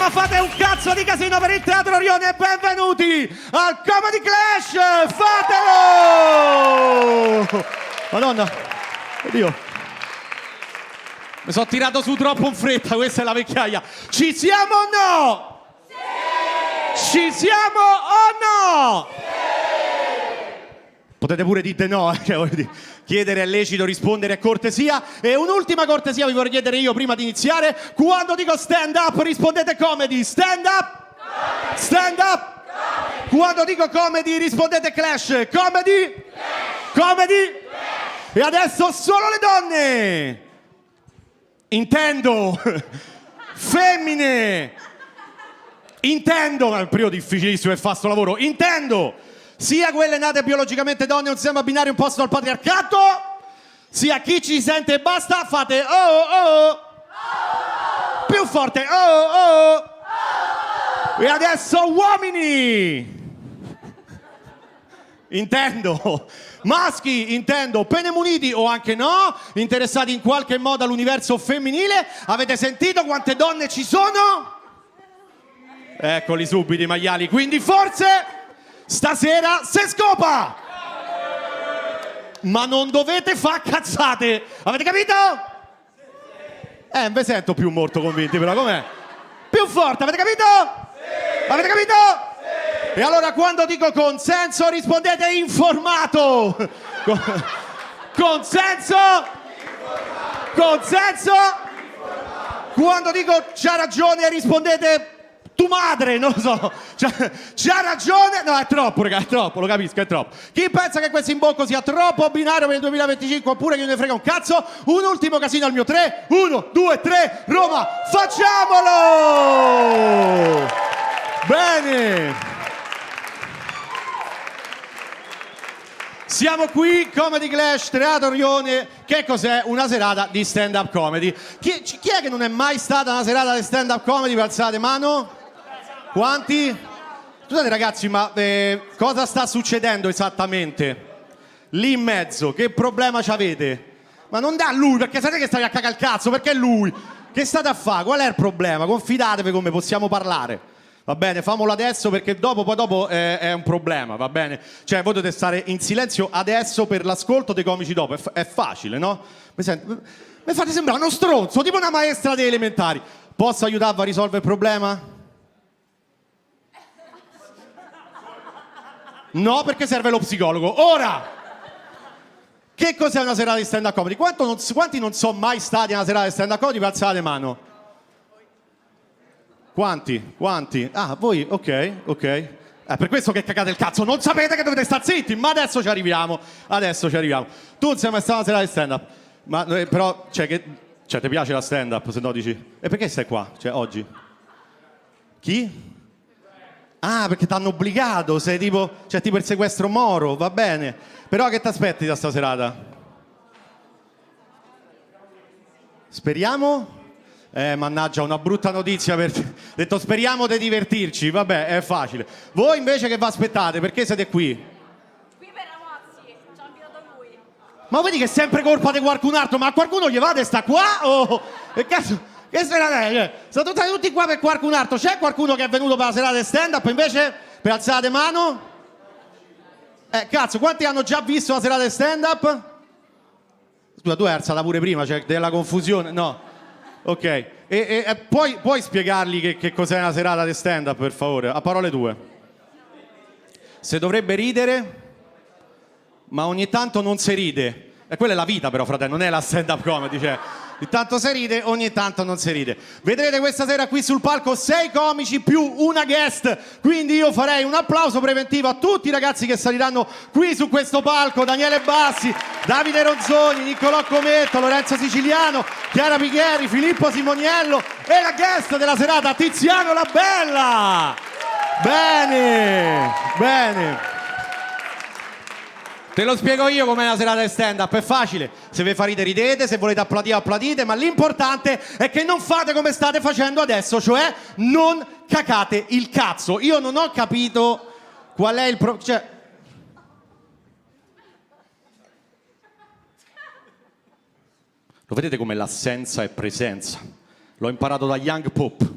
ma fate un cazzo di casino per il Teatro Orione e benvenuti al Comedy Clash! Fatelo! Madonna, oddio. Mi sono tirato su troppo in fretta, questa è la vecchiaia. Ci siamo o no? Sì! Ci siamo o no? Sì! Potete pure dire no, chiedere è lecito, rispondere è cortesia. E un'ultima cortesia vi vorrei chiedere io prima di iniziare. Quando dico stand up rispondete comedy. Stand up? Comedy. Stand up? Comedy. Quando dico comedy rispondete clash. Comedy? Clash. Comedy? Clash. E adesso solo le donne. Intendo. Femmine. Intendo. È un periodo difficilissimo e fa sto lavoro. Intendo sia quelle nate biologicamente donne, un sistema binario imposto dal patriarcato, sia chi ci sente e basta, fate oh oh oh, più forte oh oh, e adesso uomini, intendo maschi, intendo pene muniti o anche no, interessati in qualche modo all'universo femminile. Avete sentito quante donne ci sono? Eccoli subito i maiali, quindi forse stasera se scopa! Ma non dovete far cazzate! Avete capito? Non vi sento più molto convinti, però com'è? Più forte, avete capito? Sì. Avete capito? Sì. E allora quando dico consenso rispondete informato! Consenso? Informato. Consenso? Informato. Quando dico c'ha ragione rispondete tu madre, non lo so, c'ha ragione, no è troppo raga, è troppo, lo capisco, è troppo. Chi pensa che questo imbocco sia troppo binario per il 2025 oppure che non ne frega un cazzo, un ultimo casino al mio 3, 1, 2, 3, Roma, facciamolo! Bene! Siamo qui, Comedy Clash, Teatro Orione. Che cos'è? Una serata di stand-up comedy. Chi è che non è mai stata una serata di stand-up comedy? Per alzate mano. Quanti? Scusate ragazzi, ma cosa sta succedendo esattamente? Lì in mezzo, che problema c'avete? Ma non dà lui, perché sapete che stavi a cagare il cazzo? Perché lui? Che state a fare? Qual è il problema? Confidatevi come possiamo parlare. Va bene, famolo adesso perché dopo è un problema, va bene? Cioè voi dovete stare in silenzio adesso per l'ascolto dei comici dopo, è facile, no? Mi fate sembrare uno stronzo, tipo una maestra delle elementari. Posso aiutarvi a risolvere il problema? No, perché serve lo psicologo. Ora, che cos'è una serata di stand-up comedy? Quanti non sono mai stati a una serata di stand-up comedy? Alzate le mano. Quanti? Quanti? Ah, voi? Ok. È per questo che cagate il cazzo. Non sapete che dovete stare zitti, ma adesso ci arriviamo. Tu non sei mai stato a una serata di stand-up. Ma però, ti piace la stand-up? Se no dici, e perché stai qua? Cioè, oggi? Chi? Ah, perché ti hanno obbligato, sei tipo il sequestro Moro, va bene. Però che ti aspetti da sta serata? Speriamo? Mannaggia, una brutta notizia per te. Detto speriamo di divertirci, vabbè, è facile. Voi invece che vi aspettate? Perché siete qui? Qui per Ramazzi, ci ha invitato lui. Ma vedi che è sempre colpa di qualcun altro, ma a qualcuno gli vade sta qua o... Che cazzo... Che serata è? Sono tutti qua per qualcun altro. C'è qualcuno che è venuto per la serata di stand-up invece? Per alzate mano? Cazzo, quanti hanno già visto la serata di stand-up? Scusa, tu hai alzata pure prima, c'è della confusione? No. Ok. E puoi spiegargli che cos'è una serata di stand-up, per favore? A parole tue. Se dovrebbe ridere, ma ogni tanto non si ride. E quella è la vita però, fratello, non è la stand-up comedy, cioè... Ogni tanto si ride, ogni tanto non si ride. Vedrete questa sera qui sul palco 6 comici più una guest. Quindi io farei un applauso preventivo a tutti i ragazzi che saliranno qui su questo palco. Daniele Bassi, Davide Ronzoni, Niccolò Cometto, Lorenzo Siciliano, Chiara Pighieri, Filippo Simoniello e la guest della serata Tiziano La Bella. Bene. Te lo spiego io com'è una serata di stand-up, è facile. Se vi fa ridere ridete, se volete applaudire applaudite, ma l'importante è che non fate come state facendo adesso, cioè non cacate il cazzo. Io non ho capito qual è il cioè... Lo vedete come l'assenza è presenza? L'ho imparato da Young Pop.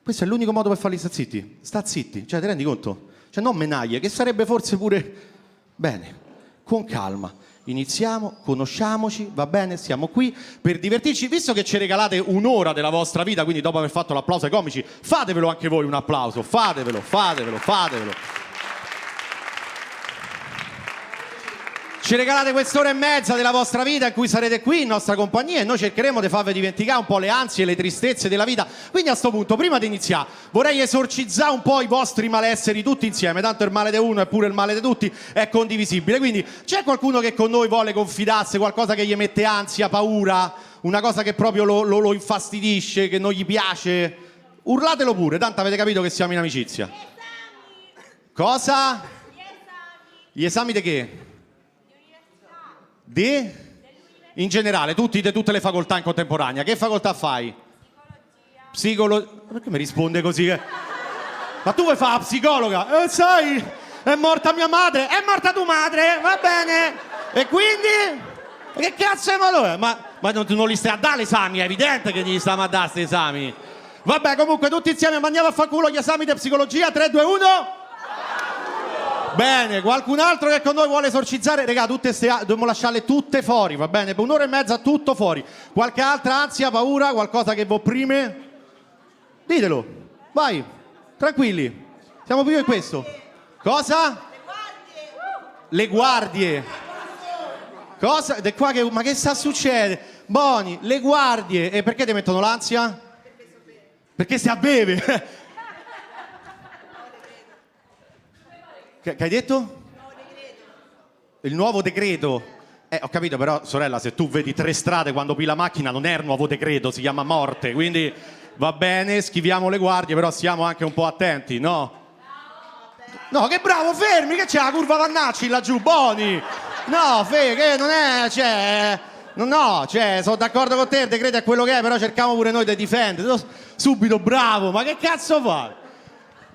Questo è l'unico modo per farli stare zitti. Sta zitti, cioè ti rendi conto? Cioè non menaglie, che sarebbe forse pure... Bene, con calma. Iniziamo, conosciamoci, va bene, siamo qui per divertirci. Visto che ci regalate un'ora della vostra vita, quindi dopo aver fatto l'applauso ai comici, fatevelo anche voi un applauso, fatevelo. Ci regalate quest'ora e mezza della vostra vita in cui sarete qui in nostra compagnia e noi cercheremo di farvi dimenticare un po' le ansie e le tristezze della vita. Quindi a sto punto, prima di iniziare, vorrei esorcizzare un po' i vostri malesseri tutti insieme, tanto il male di uno è pure il male di tutti, è condivisibile. Quindi c'è qualcuno che con noi vuole confidarsi, qualcosa che gli mette ansia, paura, una cosa che proprio lo infastidisce, che non gli piace? Urlatelo pure, tanto avete capito che siamo in amicizia. Cosa? Gli esami di che? In generale, tutte le facoltà in contemporanea. Che facoltà fai? Psicologia. Perché mi risponde così? Ma tu vuoi fare la psicologa? Sai, è morta mia madre. È morta tua madre? Va bene. E quindi? Che cazzo è valore? Ma non li stai a dare esami? È evidente che gli stiamo a dare questi esami. Vabbè, comunque tutti insieme mandiamo a fa culo gli esami di psicologia. 3, 2, 1. Bene, qualcun altro che con noi vuole esorcizzare? Regà, dobbiamo lasciarle tutte fuori, va bene? Per un'ora e mezza tutto fuori. Qualche altra ansia, paura, qualcosa che vi opprime? Ditelo, vai, tranquilli. Siamo più in questo. Cosa? Le guardie. Cosa? Ma che sta succedendo? Boni, le guardie. E perché ti mettono l'ansia? Perché si beve. Che hai detto? Il nuovo decreto. Ho capito, però, sorella, se tu vedi 3 strade quando pila la macchina, non è il nuovo decreto, si chiama morte. Quindi va bene, schiviamo le guardie, però siamo anche un po' attenti, no? No, che bravo, fermi, che c'è la curva Vannacci laggiù, Boni? No, che non è, cioè... No, cioè, sono d'accordo con te, il decreto è quello che è, però cerchiamo pure noi di difendere. Subito, bravo, ma che cazzo fai?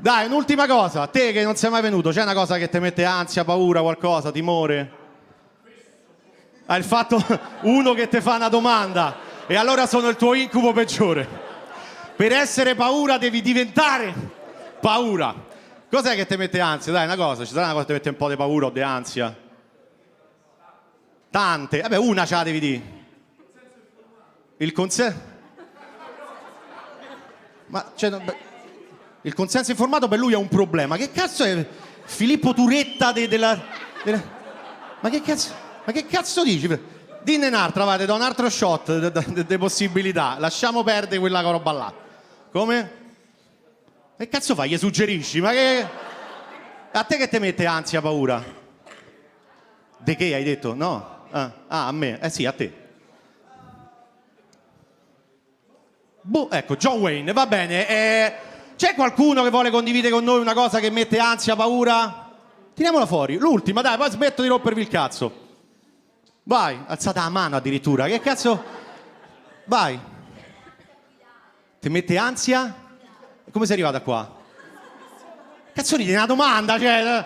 Dai, un'ultima cosa, a te che non sei mai venuto, c'è una cosa che ti mette ansia, paura, qualcosa, timore? Il fatto, uno che ti fa una domanda, e allora sono il tuo incubo peggiore. Per essere paura devi diventare paura. Cos'è che ti mette ansia? Dai, una cosa, ci sarà una cosa che ti mette un po' di paura o di ansia? Tante, vabbè, una ce la devi dire. Il consenso? Ma, cioè... Il consenso informato per lui è un problema. Che cazzo è Filippo Turetta della... Ma che cazzo dici? Dinne un'altra, vai, ti do un altro shot di possibilità. Lasciamo perdere quella roba là. Come? Che cazzo fai? Gli suggerisci? Ma che... A te che ti mette ansia, paura? De che hai detto? No? A me? Sì, a te. Boh, ecco, John Wayne, va bene. C'è qualcuno che vuole condividere con noi una cosa che mette ansia, paura? Tiriamola fuori, l'ultima, dai, poi smetto di rompervi il cazzo. Vai, alzate la mano addirittura, che cazzo? Vai. Ti mette ansia? Come sei arrivata qua? Cazzo ridi, è una domanda, cioè...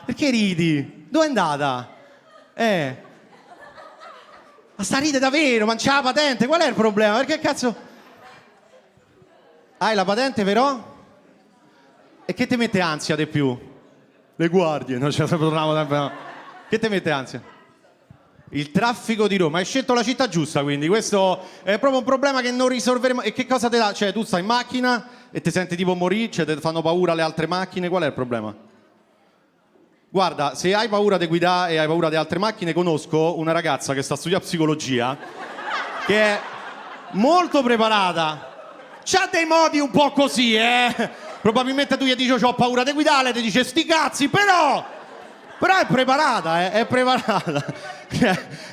Perché ridi? Dove è andata? Ma sta ride davvero, ma c'ha la patente, qual è il problema? Perché cazzo... Hai la patente però? E che ti mette ansia di più? Le guardie, non ce la torniamo sempre. No. Che ti mette ansia? Il traffico di Roma. Hai scelto la città giusta, quindi questo è proprio un problema che non risolveremo. E che cosa ti dà? Cioè, tu stai in macchina e ti senti tipo morire, cioè ti fanno paura le altre macchine, qual è il problema? Guarda, se hai paura di guidare e hai paura di altre macchine, conosco una ragazza che sta studiando psicologia che è molto preparata. C'ha dei modi un po' così, Probabilmente tu gli dici ho paura di guidare, ti dice sti cazzi, però è preparata, è preparata.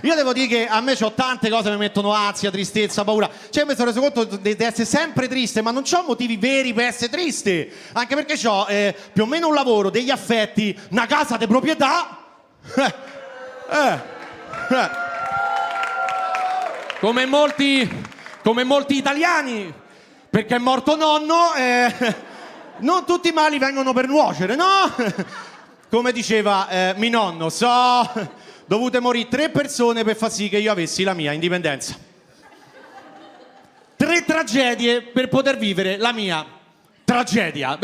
Io devo dire che a me c'ho tante cose che mi mettono ansia, tristezza, paura. Cioè mi sono reso conto di essere sempre triste, ma non c'ho motivi veri per essere triste. Anche perché c'ho più o meno un lavoro, degli affetti, una casa di proprietà. Come molti italiani. Perché è morto nonno, non tutti i mali vengono per nuocere, no? Come diceva mio nonno, dovute morire 3 persone per far sì che io avessi la mia indipendenza. 3 3 tragedie per poter vivere la mia tragedia.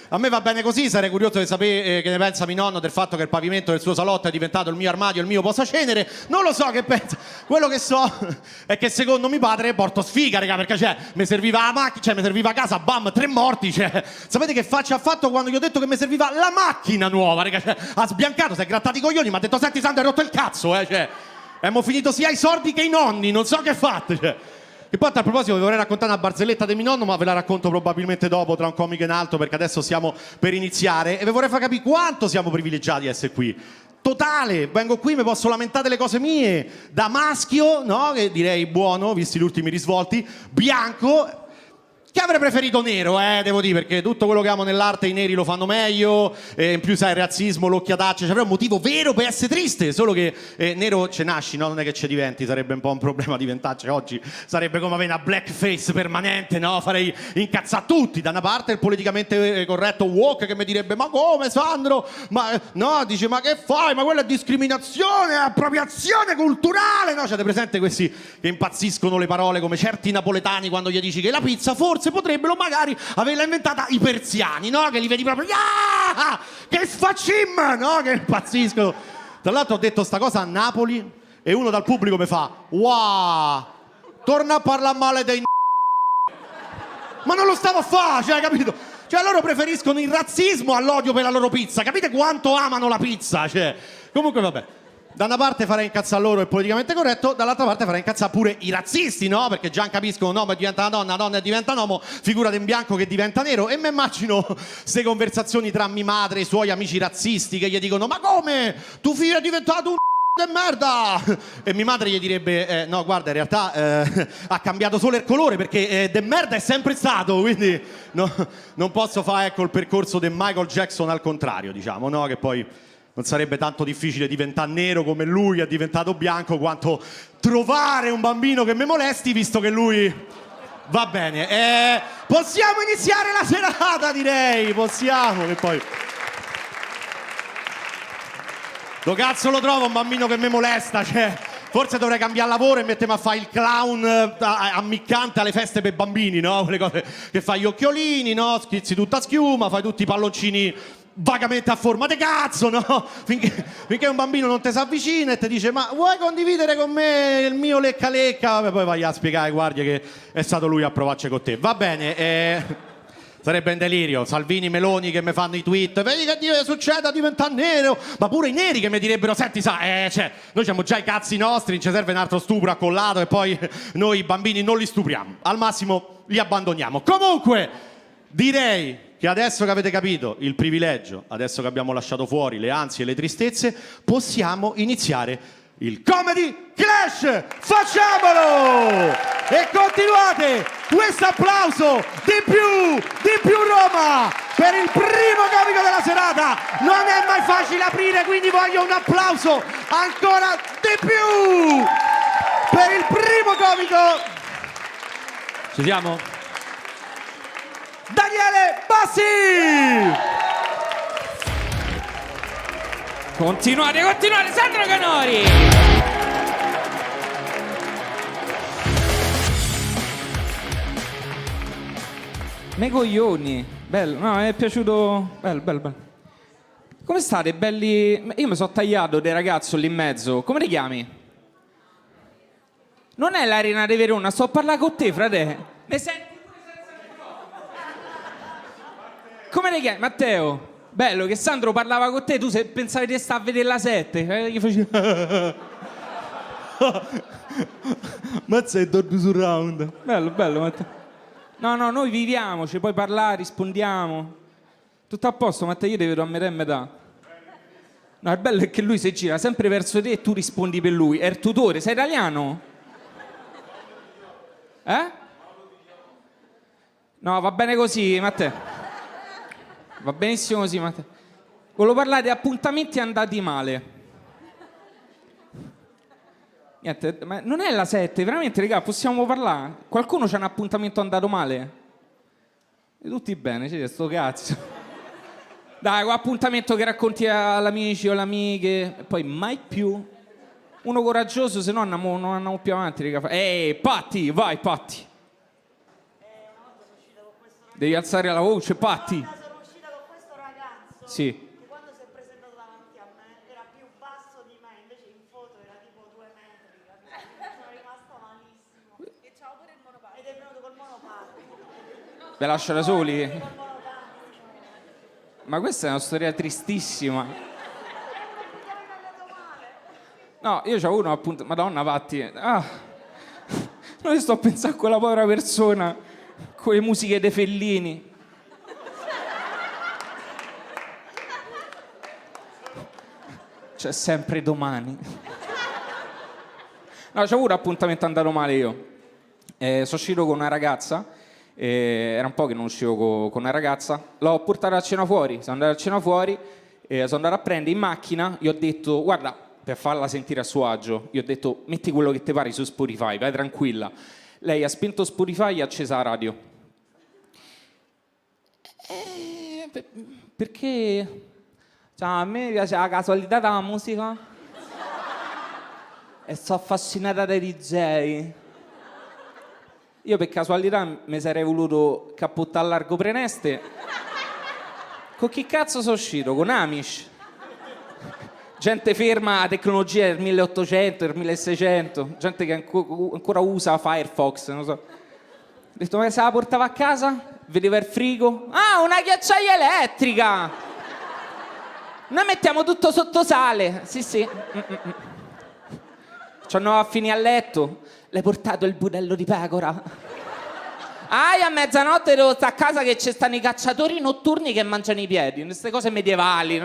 A me va bene così, sarei curioso di sapere che ne pensa mio nonno del fatto che il pavimento del suo salotto è diventato il mio armadio, il mio posacenere. Non lo so che pensa. Quello che so è che secondo mio padre porto sfiga, raga, perché mi serviva la macchina, mi serviva a casa, bam, 3 morti. Sapete che faccia ha fatto quando gli ho detto che mi serviva la macchina nuova, raga? Ha sbiancato, si è grattato i coglioni, mi ha detto senti Sandro, hai rotto il cazzo, abbiamo finito sia i sordi che i nonni, non so che fate, E poi a tal proposito vi vorrei raccontare una barzelletta di mio nonno, ma ve la racconto probabilmente dopo, tra un comico in alto, perché adesso stiamo per iniziare e vi vorrei far capire quanto siamo privilegiati di essere qui. Totale, vengo qui, mi posso lamentare delle cose mie, da maschio, no? Che direi buono, visti gli ultimi risvolti, bianco. Che avrei preferito nero, devo dire, perché tutto quello che amo nell'arte i neri lo fanno meglio, in più sai il razzismo, l'occhiataccia, c'avrei un motivo vero per essere triste, solo che nero ce nasci, no? Non è che ci diventi, sarebbe un po' un problema diventarci oggi, sarebbe come avere una blackface permanente, no? Farei incazzare tutti, da una parte il politicamente corretto woke che mi direbbe ma come Sandro? Ma no, dice ma che fai? Ma quella è discriminazione, è appropriazione culturale, no? C'avete presente questi che impazziscono le parole come certi napoletani quando gli dici che la pizza forse potrebbero magari averla inventata i persiani, no? Che li vedi proprio che sfacim, no? Che impazziscono. Tra l'altro ho detto sta cosa a Napoli e uno dal pubblico mi fa wow, torna a parlare male dei ma non lo stavo a fare, capito? Loro preferiscono il razzismo all'odio per la loro pizza, capite quanto amano la pizza, comunque vabbè. Da una parte farei incazzare loro il politicamente corretto, dall'altra parte farei incazzare pure i razzisti, no? Perché già capiscono un uomo diventa una donna e diventa un uomo, figurati un bianco che diventa nero. E mi immagino queste conversazioni tra mia madre e i suoi amici razzisti che gli dicono ma come? Tuo figlio è diventato un de merda! E mia madre gli direbbe no guarda in realtà ha cambiato solo il colore perché de merda è sempre stato, quindi no, non posso fare ecco il percorso di Michael Jackson al contrario, diciamo, no? Che poi non sarebbe tanto difficile diventare nero come lui è diventato bianco quanto trovare un bambino che mi molesti visto che lui va bene. Possiamo iniziare la serata, direi, possiamo, che poi do cazzo lo trovo un bambino che mi molesta, forse dovrei cambiare lavoro e mettermi a fare il clown ammiccante alle feste per bambini, no? Quelle cose che fai gli occhiolini, no? Schizzi tutta schiuma, fai tutti i palloncini vagamente a forma di cazzo, no? Finché un bambino non ti si avvicina e ti dice ma vuoi condividere con me il mio lecca lecca? Vabbè, poi vai a spiegare, guardi che è stato lui a provarci con te. Va bene, sarebbe in delirio. Salvini, Meloni che mi fanno i tweet, vedi che succede a diventare nero, ma pure i neri che mi direbbero senti noi abbiamo già i cazzi nostri, non ci serve un altro stupro accollato e poi noi i bambini non li stupriamo, al massimo li abbandoniamo. Comunque direi che adesso che avete capito il privilegio, adesso che abbiamo lasciato fuori le ansie e le tristezze, possiamo iniziare il Comedy Clash! Facciamolo! E continuate questo applauso di più Roma per il primo comico della serata. Non è mai facile aprire, quindi voglio un applauso ancora di più per il primo comico. Ci siamo? Daniele Bassi! Continuate, Sandro Canori! Me coglioni, bello, no, mi è piaciuto, bello. Come state, belli? Io mi sono tagliato dei ragazzo lì in mezzo, come ti chiami? Non è l'Arena di Verona, sto a parlare con te, frate. Mi senti? Come ti chiami? Matteo? Bello che Sandro parlava con te, tu se pensavi di stare a vedere la 7. Gli facevi... Mazza e dormi sul round. Bello, Matteo. No, noi viviamo, ci puoi parlare, rispondiamo. Tutto a posto, Matteo, io ti vedo a metà e metà. No, il bello è che lui si gira sempre verso te e tu rispondi per lui. È il tutore, sei italiano? No, va bene così, Matteo. Va benissimo così, Matteo. Volevo parlare di appuntamenti andati male. Niente, ma non è la 7, veramente, raga, possiamo parlare? Qualcuno c'ha un appuntamento andato male? E tutti bene, c'è sto cazzo. Dai, quell'appuntamento che racconti agli amici o alle amiche, e poi mai più. Uno coraggioso, se no non andiamo più avanti, raga. Patti, vai, Patti. Devi alzare la voce, Patti. Sono uscita con questo ragazzo. Sì. Che quando si è presentato davanti a me era più basso di me, invece in foto era tipo 2 metri. Capito? Sono rimasta malissimo. E c'avevo pure il monopattino. Ed è venuto col monopattino. Ve lascio da soli. Col monopattino. Ma questa è una storia tristissima. No, io c'avevo uno appunto. Madonna, Patti. Non sto a pensare a quella povera persona con le musiche dei Fellini. C'è sempre domani. No, c'avevo un appuntamento andato male io. Sono uscito con una ragazza. Era un po' che non uscivo con una ragazza. L'ho portata a cena fuori. Sono andato a cena fuori. Sono andato a prendere in macchina. Gli ho detto, guarda, per farla sentire a suo agio, gli ho detto, metti quello che ti pare su Spotify, vai tranquilla. Lei ha spento Spotify e ha accesa la radio. Perché? Cioè, a me piace la casualità della musica e sono affascinata dai DJ. Io per casualità mi sarei voluto cappottare a largo preneste. Con chi cazzo sono uscito? Con Amish. Gente ferma a tecnologia del 1800, del 1600, gente che ancora usa Firefox, non so. Ho detto, ma se la portava a casa? Vedeva il frigo. Ah, una ghiacciaia elettrica! Noi mettiamo tutto sotto sale. Sì. Ci andavo a finire a letto. L'hai portato il budello di pecora? A mezzanotte devo stare a casa che ci stanno i cacciatori notturni che mangiano i piedi. Queste cose medievali.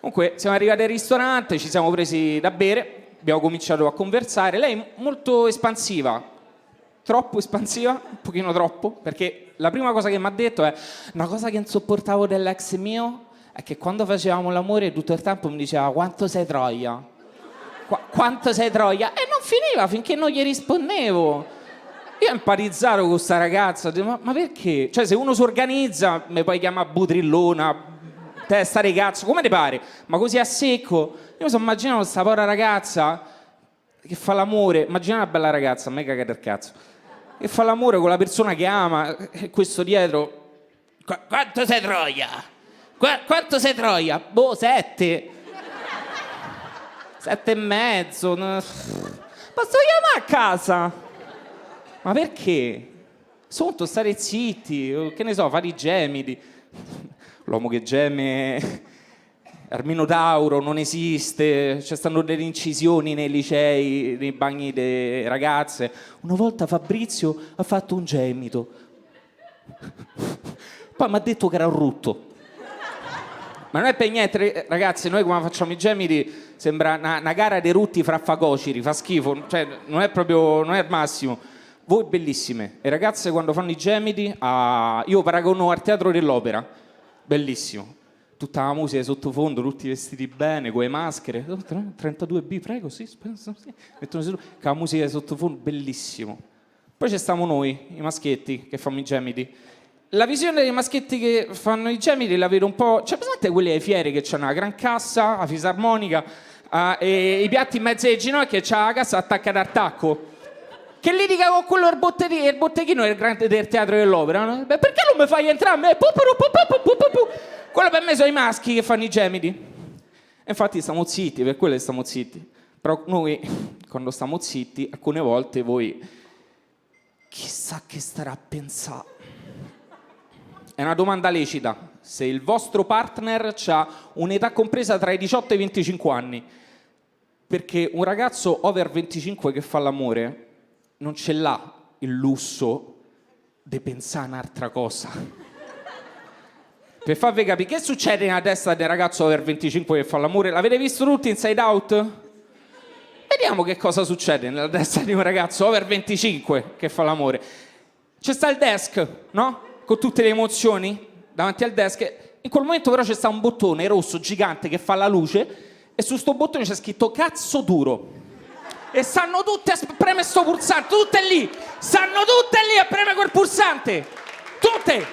Comunque siamo arrivati al ristorante, ci siamo presi da bere, abbiamo cominciato a conversare. Lei molto espansiva, troppo espansiva, un pochino troppo, perché la prima cosa che mi ha detto è una cosa che non sopportavo dell'ex mio è che quando facevamo l'amore tutto il tempo mi diceva quanto sei troia, quanto sei troia, e non finiva finché non gli rispondevo. Io ho empatizzato con questa ragazza, ma perché? Cioè se uno si organizza mi puoi chiamare butrillona, testa di cazzo, come ti pare? Ma così a secco. Io mi sono immaginato questa povera ragazza che fa l'amore, immagina una bella ragazza, a me caga del cazzo, che fa l'amore con la persona che ama, e questo dietro, quanto sei troia? Quanto sei troia? Boh, 7. 7 e mezzo. Posso chiamare a casa? Ma perché? Sotto, stare zitti, che ne so, fare i gemiti. L'uomo che geme al Minotauro non esiste, ci stanno delle incisioni nei licei, nei bagni delle ragazze. Una volta Fabrizio ha fatto un gemito, poi mi ha detto che era un rutto. Ma non è per niente, ragazzi, noi come facciamo i gemiti sembra una gara dei rutti fra facociri, fa schifo, cioè non è il massimo. Voi bellissime, e ragazze quando fanno i gemiti, io paragono al teatro dell'opera. Bellissimo, tutta la musica sottofondo, tutti vestiti bene, con le maschere. 32B, prego, sì. Mettono seduti, con la musica sottofondo, bellissimo. Poi ci stiamo noi, i maschietti che fanno i gemiti. La visione dei maschietti che fanno i gemiti la vedo un po'. Cioè, presente quelli ai fieri che hanno la gran cassa, la fisarmonica, e i piatti in mezzo ai ginocchi e c'ha la cassa attaccata al tacco. Che litiga con quello del botteghino del grande del teatro dell'opera, no? Beh, perché non mi fai entrare a me? Quello per me sono i maschi che fanno i gemiti. E infatti stiamo zitti, per quello stiamo zitti. Però noi, quando stiamo zitti, alcune volte voi chissà che starà a pensare. È una domanda lecita. Se il vostro partner ha un'età compresa tra i 18 e i 25 anni, perché un ragazzo over 25 che fa l'amore non ce l'ha il lusso di pensare a un'altra cosa. Per farvi capire che succede nella testa del ragazzo over 25 che fa l'amore, l'avete visto tutti Inside Out? Vediamo che cosa succede nella testa di un ragazzo over 25 che fa l'amore. C'è sta il desk, no? Con tutte le emozioni davanti al desk. In quel momento però c'è sta un bottone rosso gigante che fa la luce e su sto bottone c'è scritto cazzo duro. E stanno tutte a premere sto pulsante, tutte lì, stanno tutte lì a premere quel pulsante, tutte.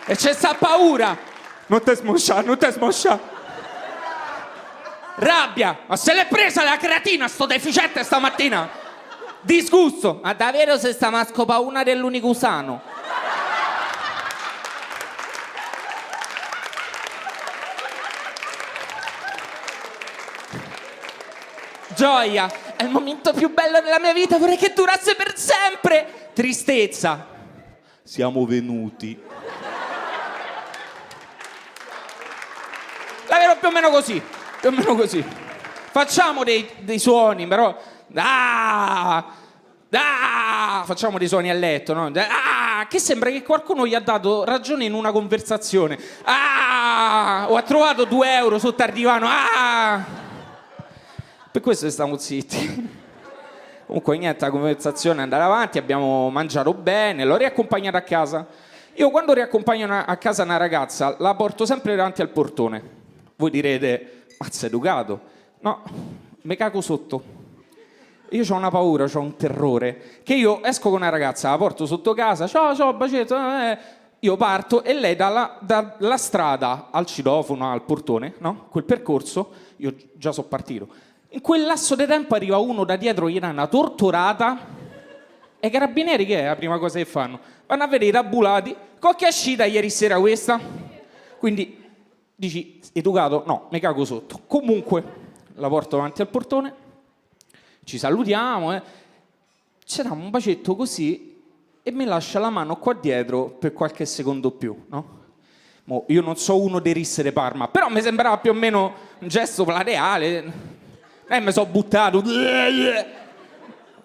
E c'è sta paura, non te smoscia. Rabbia! Ma se l'è presa la creatina, sto deficiente stamattina! Disgusto! Ma davvero se stiamo a scopare una dell'unico sano? Gioia! È il momento più bello della mia vita, vorrei che durasse per sempre! Tristezza! Siamo venuti. La vedo più o meno così, più o meno così. Facciamo dei suoni, però... Facciamo dei suoni a letto, no? Che sembra che qualcuno gli ha dato ragione in una conversazione. Ho trovato 2 euro sotto al divano. Per questo stiamo zitti. Comunque niente, la conversazione è andata avanti, abbiamo mangiato bene, l'ho riaccompagnata a casa. Io quando riaccompagno a casa una ragazza la porto sempre davanti al portone. Voi direte, mazza educato. No, mi cago sotto. Io ho una paura, ho un terrore, che io esco con una ragazza, la porto sotto casa, ciao, bacetto, io parto e lei dalla strada al citofono, al portone, no? Quel percorso, io già sono partito. In quel lasso di tempo arriva uno da dietro, gli dà una torturata, e i carabinieri che è la prima cosa che fanno? Vanno a vedere i tabulati, con che è uscita ieri sera questa? Quindi dici, educato? No, mi cago sotto. Comunque, la porto davanti al portone, ci salutiamo, ci diamo un bacetto così e mi lascia la mano qua dietro per qualche secondo più, no? Io non so uno dei risse di Parma, però mi sembrava più o meno un gesto plateale. Mi sono buttato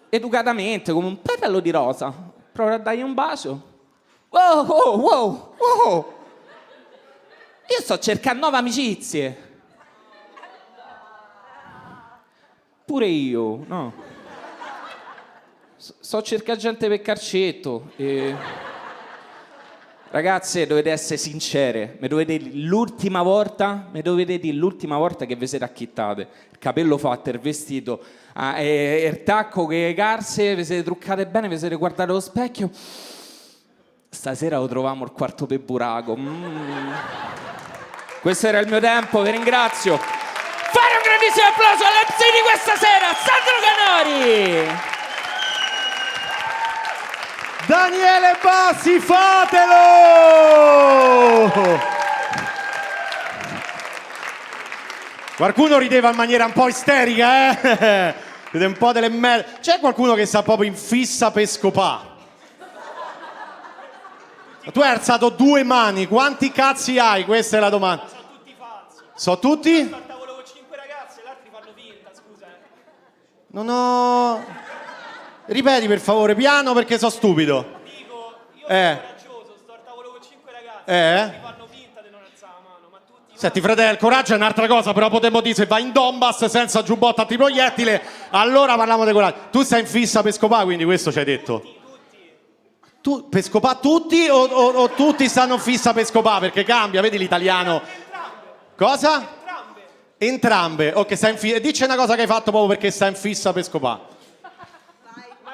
educatamente come un petallo di rosa. Provo a dargli un bacio. Wow. Io sto cercando nuove amicizie. Pure io, no? Sto cercando gente per carcetto. Ragazze, dovete essere sincere. Mi dovete dire l'ultima volta che vi siete acchittate. Il capello fatto, il vestito, il tacco, che carse, vi siete truccate bene, vi siete guardate allo specchio. Stasera lo troviamo il quarto per buraco. Questo era il mio tempo, vi ringrazio. Fare un grandissimo applauso all'MC di questa sera, Sandro Canori! Daniele Bassi, fatelo! Qualcuno rideva in maniera un po' isterica, eh? Siete un po' delle merda. C'è qualcuno che sta proprio in fissa per scopà? Tu hai alzato 2 mani, quanti cazzi hai? Questa è la domanda. Sono tutti falsi. So tutti? Sto al tavolo con 5 ragazze, gli altri fanno finta, scusa. Non ho... Ripeti per favore, piano perché sono stupido. Dico, io sono coraggioso, sto al tavolo con 5 ragazze, gli altri fanno finta di non alzare la mano, ma tutti... Senti fratello, il coraggio è un'altra cosa, però potremmo dire se vai in Donbass senza giubbotto antiproiettile, allora parliamo di coraggio. Tu stai in fissa per scopare, quindi questo ci hai detto. Tu per scopare tutti o tutti stanno in fissa per scopare? Perché cambia, vedi l'italiano. Cosa? Entrambe. Ok, stai in fissa. Dici una cosa che hai fatto proprio perché stai in fissa per scopare.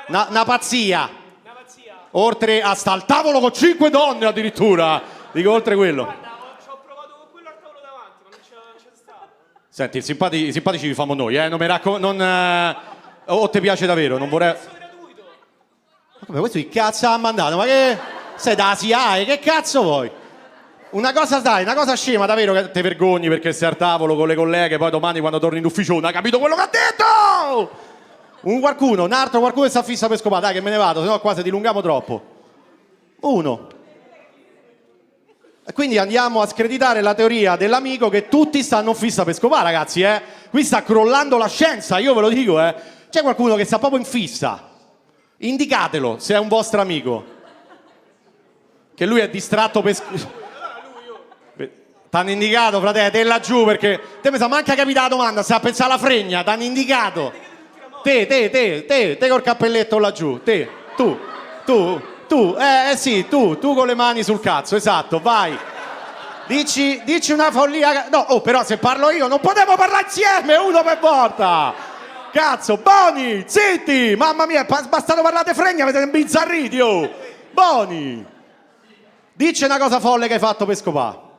Una pazzia. Una pazzia. Oltre a sta al tavolo con 5 donne addirittura. Dico oltre quello. Guarda, ci ho provato con quello al tavolo davanti, ma non c'è stato. Senti, i simpatici vi famo noi, non mi raccomando. O ti piace davvero, non vorrei. Gratuito. Ma come questo che cazzo ha mandato? Ma che sei da SIAE? Che cazzo vuoi? Una cosa scema, davvero che ti vergogni perché sei al tavolo con le colleghe, poi domani quando torni in ufficio non hai capito quello che ha detto! Un altro qualcuno che sta fissa per scopare, dai che me ne vado, sennò qua se dilunghiamo troppo. Uno. E quindi andiamo a screditare la teoria dell'amico che tutti stanno fissa per scopare, ragazzi, Qui sta crollando la scienza, io ve lo dico, C'è qualcuno che sta proprio in fissa. Indicatelo se è un vostro amico. Che lui è distratto per... T'hanno indicato, fratello, te laggiù perché... Te mi sa manca capita la domanda, stai a pensare alla fregna, t'hanno indicato. Te col cappelletto laggiù, tu, tu con le mani sul cazzo, esatto, vai. Dici una follia, no, però se parlo io non potevo parlare insieme, uno per volta. Cazzo, Boni, zitti, mamma mia, bastato parlare fregna, avete imbizzarriti, oh. Boni, dici una cosa folle che hai fatto per scopare.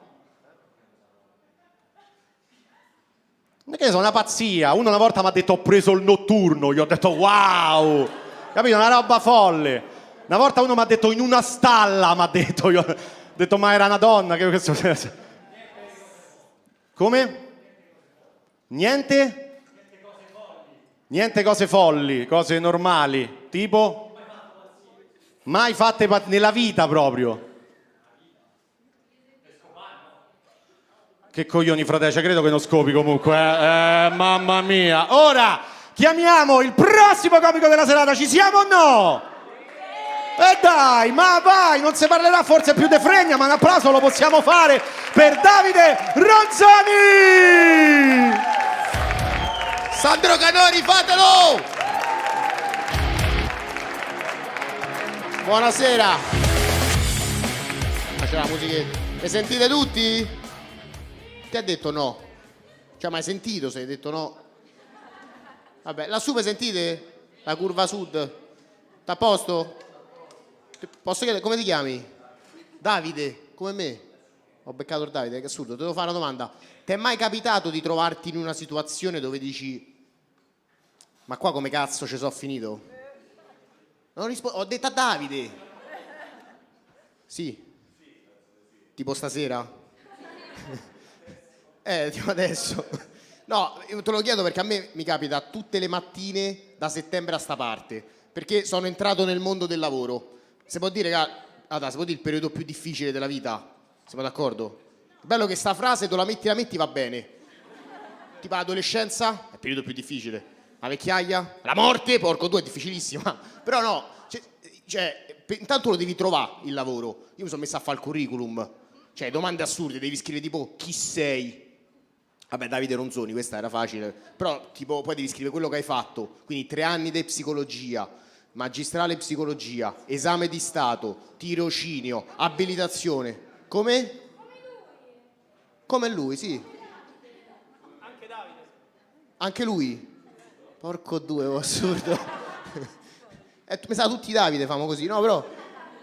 Che so, una pazzia. Uno una volta mi ha detto ho preso il notturno, gli ho detto wow, capito? Una roba folle. Una volta uno mi ha detto in una stalla, mi ha detto, io ho detto ma era una donna. Come? Niente? Niente cose folli, cose normali, tipo? Mai fatte nella vita proprio. Che coglioni, frate, cioè, credo che non scopi comunque, mamma mia. Ora chiamiamo il prossimo comico della serata, ci siamo o no? E dai, ma vai, non si parlerà forse più de fregna, ma un applauso lo possiamo fare per Davide Ronzani! Sandro Canori, fatelo! Buonasera. Ma c'è la musichetta. Mi sentite tutti? Ti ha detto no? Cioè, ma hai sentito se hai detto no? Vabbè, lassù mi sentite? La curva sud? T'à a posto? Posso chiedere, come ti chiami? Davide, come me? Ho beccato il Davide, che assurdo. Ti devo fare una domanda. Ti è mai capitato di trovarti in una situazione dove dici ma qua come cazzo ci sono finito? Non ho detto a Davide. Sì. Tipo stasera? Tipo adesso. No, te lo chiedo perché a me mi capita tutte le mattine da settembre a sta parte, perché sono entrato nel mondo del lavoro. Si può dire che si può dire il periodo più difficile della vita? Siamo d'accordo? Bello che sta frase tu la metti va bene. Tipo l'adolescenza è il periodo più difficile. La vecchiaia, la morte, porco due, è difficilissima. Però no, intanto lo devi trovare il lavoro. Io mi sono messo a fare il curriculum. Cioè, domande assurde, devi scrivere tipo chi sei? Vabbè, Davide Ronzoni, questa era facile. Però tipo poi devi scrivere quello che hai fatto. Quindi 3 anni di psicologia, magistrale psicologia, esame di stato, tirocinio, abilitazione. Come? Come lui, sì. Anche Davide. Anche lui? Porco due, oh, assurdo. Mi sa tutti Davide, famo così, no? Però.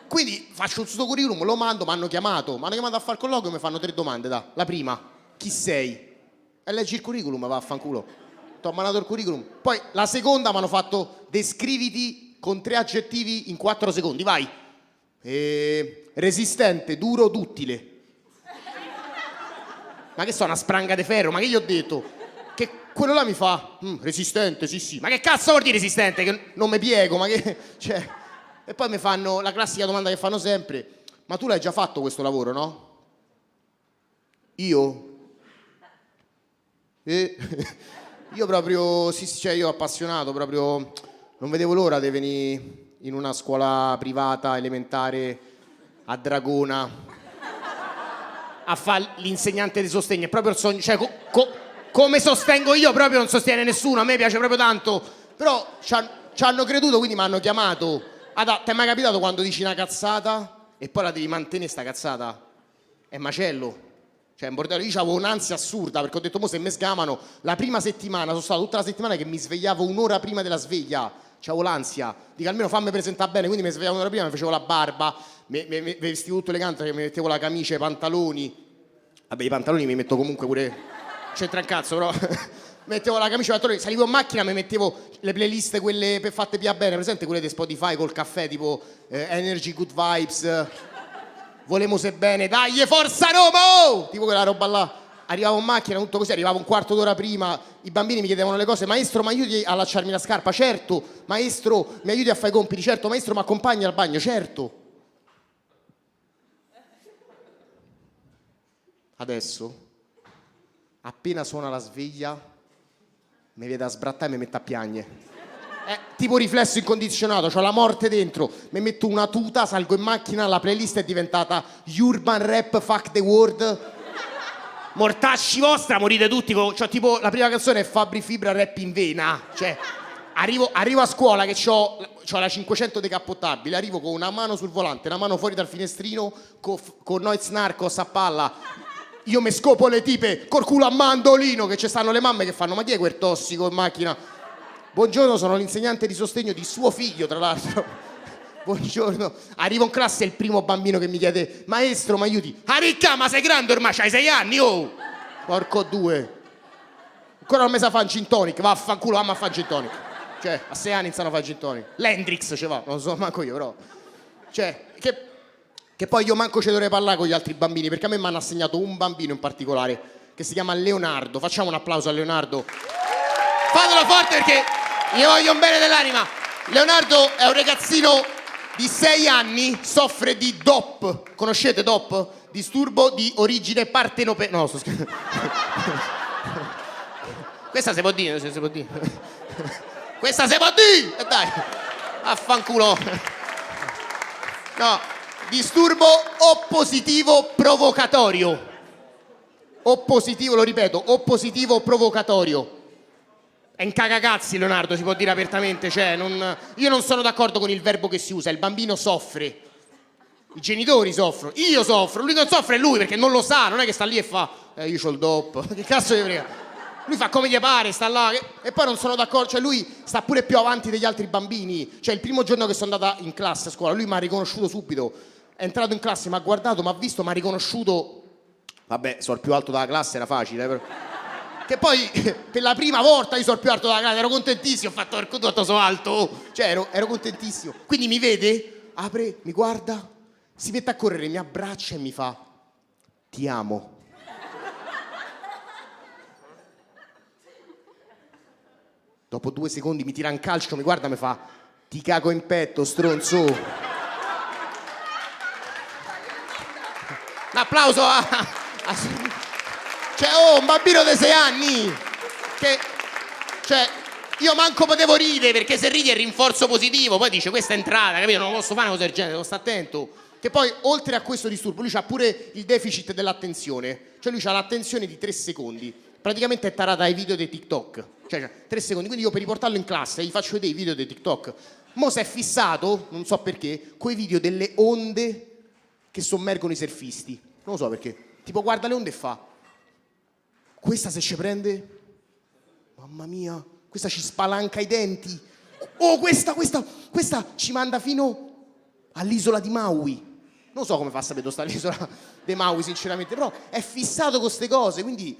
Quindi faccio questo curriculum, lo mando, mi hanno chiamato a fare il colloquio e mi fanno 3 domande. La prima, chi sei? E leggi il curriculum, vaffanculo. Ti ho mandato il curriculum. Poi la seconda mi hanno fatto descriviti con 3 aggettivi in 4 secondi, vai. Resistente, duro, duttile. Ma che so, una spranga di ferro? Ma che gli ho detto? Che quello là mi fa resistente, sì. Ma che cazzo vuol dire resistente? Che non mi piego, ma che... Cioè... E poi mi fanno la classica domanda che fanno sempre. Ma tu l'hai già fatto questo lavoro, no? Io? Io proprio, sì, cioè io appassionato, proprio non vedevo l'ora di venire in una scuola privata elementare a Dragona a fare l'insegnante di sostegno. È proprio il sogno, cioè come sostengo io proprio non sostiene nessuno, a me piace proprio tanto. Però ci hanno creduto, quindi mi hanno chiamato. Ti è mai capitato quando dici una cazzata e poi la devi mantenere sta cazzata? È macello. Cioè, in bordello, io avevo un'ansia assurda perché ho detto, mo se mi sgamano, la prima settimana, sono stato tutta la settimana che mi svegliavo un'ora prima della sveglia, c'avevo l'ansia, dico almeno fammi presentare bene, quindi mi svegliavo un'ora prima, mi facevo la barba, mi vestivo tutto elegante, mi mettevo la camicia, i pantaloni, vabbè i pantaloni mi metto comunque pure, c'entra un cazzo però, mettevo la camicia, i pantaloni, salivo in macchina, mi mettevo le playlist quelle per fatte più bene, presente quelle di Spotify col caffè tipo Energy Good Vibes, Volemo bene, dai, forza Roma! Oh! Tipo quella roba là. Arrivavo in macchina, tutto così, arrivavo un quarto d'ora prima, i bambini mi chiedevano le cose, maestro mi aiuti a allacciarmi la scarpa? Certo. Maestro mi aiuti a fare i compiti? Certo. Maestro mi accompagni al bagno? Certo. Adesso, appena suona la sveglia, mi vede a sbrattare e mi mette a piagne. Tipo riflesso incondizionato, c'ho la morte dentro, mi metto una tuta, salgo in macchina, la playlist è diventata Urban Rap Fuck the World. Mortacci vostra, morite tutti, cioè tipo la prima canzone è Fabri Fibra Rap in vena, cioè arrivo a scuola che c'ho la 500 decappottabile, arrivo con una mano sul volante, una mano fuori dal finestrino, con Noiz Narcos a palla, io mi scopo le tipe col culo a mandolino, che ci stanno le mamme che fanno, ma chi è quel tossico in macchina? Buongiorno, sono l'insegnante di sostegno di suo figlio, tra l'altro. Buongiorno. Arrivo in classe e il primo bambino che mi chiede, maestro, mi aiuti? Ah, ricca, ma sei grande ormai, c'hai 6 anni, oh! Porco due. Ancora non mi sa fare un gin tonic, vaffanculo, mamma a fare gin tonic. Cioè, a 6 anni iniziano a fare gin tonic. L'Hendrix ce va, non lo so manco io, però. Cioè, che poi io manco ci dovrei parlare con gli altri bambini, perché a me mi hanno assegnato un bambino in particolare, che si chiama Leonardo. Facciamo un applauso a Leonardo. Fatelo forte perché gli voglio un bene dell'anima. Leonardo è un ragazzino di 6 anni, soffre di DOP. Conoscete DOP? Disturbo di origine partenope... No, sto scherzando. Questa si può dire, si può dire. Questa si può dire! Dai, affanculo. No, disturbo oppositivo provocatorio. Oppositivo, lo ripeto, oppositivo provocatorio. È un cagacazzi Leonardo, si può dire apertamente, cioè io non sono d'accordo con il verbo che si usa, il bambino soffre. I genitori soffrono, io soffro, lui non soffre è lui perché non lo sa, non è che sta lì e fa io c'ho il DOP, che cazzo gli frega? Lui fa come gli pare, sta là e poi non sono d'accordo, cioè lui sta pure più avanti degli altri bambini, cioè il primo giorno che sono andata in classe a scuola, lui mi ha riconosciuto subito, è entrato in classe, mi ha guardato, mi ha visto, mi ha riconosciuto, vabbè, sono il più alto della classe, era facile, però. Che poi per la prima volta io sono il più alto della classe, ero contentissimo, ho fatto il tutto so alto, cioè ero contentissimo, quindi mi vede, apre, mi guarda, si mette a correre, mi abbraccia e mi fa ti amo. Dopo 2 secondi mi tira un calcio, mi guarda e mi fa ti cago in petto, stronzo. Un applauso cioè, un bambino di 6 anni che, cioè, io manco potevo ridere perché se ridi è rinforzo positivo, poi dice questa è entrata, capito? Non posso fare una cosa del genere, devo stare attento. Che poi, oltre a questo disturbo, lui ha pure il deficit dell'attenzione, cioè lui ha l'attenzione di 3 secondi, praticamente è tarata ai video dei TikTok, cioè 3 secondi, quindi io per riportarlo in classe gli faccio vedere i video dei TikTok. Mo' si è fissato, non so perché, coi video delle onde che sommergono i surfisti, non lo so perché, tipo guarda le onde e fa questa se ci prende, mamma mia, questa ci spalanca i denti. Oh, questa ci manda fino all'isola di Maui. Non so come fa a sapere dove sta l'isola di Maui, sinceramente, però è fissato con queste cose, quindi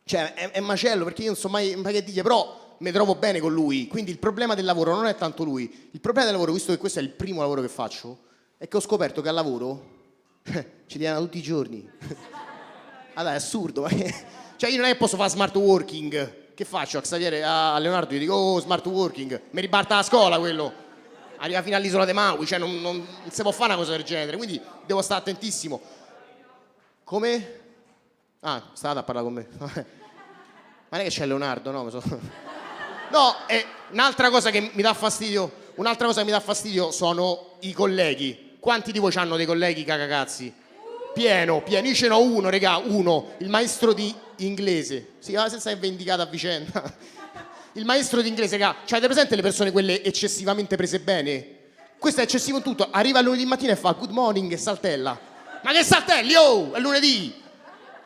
cioè è macello perché io non so mai che dire, però mi trovo bene con lui. Quindi il problema del lavoro non è tanto lui. Il problema del lavoro, visto che questo è il primo lavoro che faccio, è che ho scoperto che al lavoro ci diano tutti i giorni. Allora è assurdo, ma cioè io non è che posso fare smart working. Che faccio a Xavier, a Leonardo, gli dico oh smart working, mi ribalta la scuola quello, arriva fino all'isola di Maui, cioè non si può fare una cosa del genere, quindi devo stare attentissimo. Come? Ah, state a parlare con me. Ma non è che c'è Leonardo, no? No, un'altra cosa che mi dà fastidio sono i colleghi. Quanti di voi hanno dei colleghi cagacazzi? Pieno, io ce n'ho uno, regà, uno, il maestro di inglese, si chiama senza vendicata a vicenda. Il maestro di inglese, regà, avete presente le persone quelle eccessivamente prese bene? Questo è eccessivo in tutto, arriva lunedì mattina e fa good morning e saltella. Ma che saltelli, oh, è lunedì!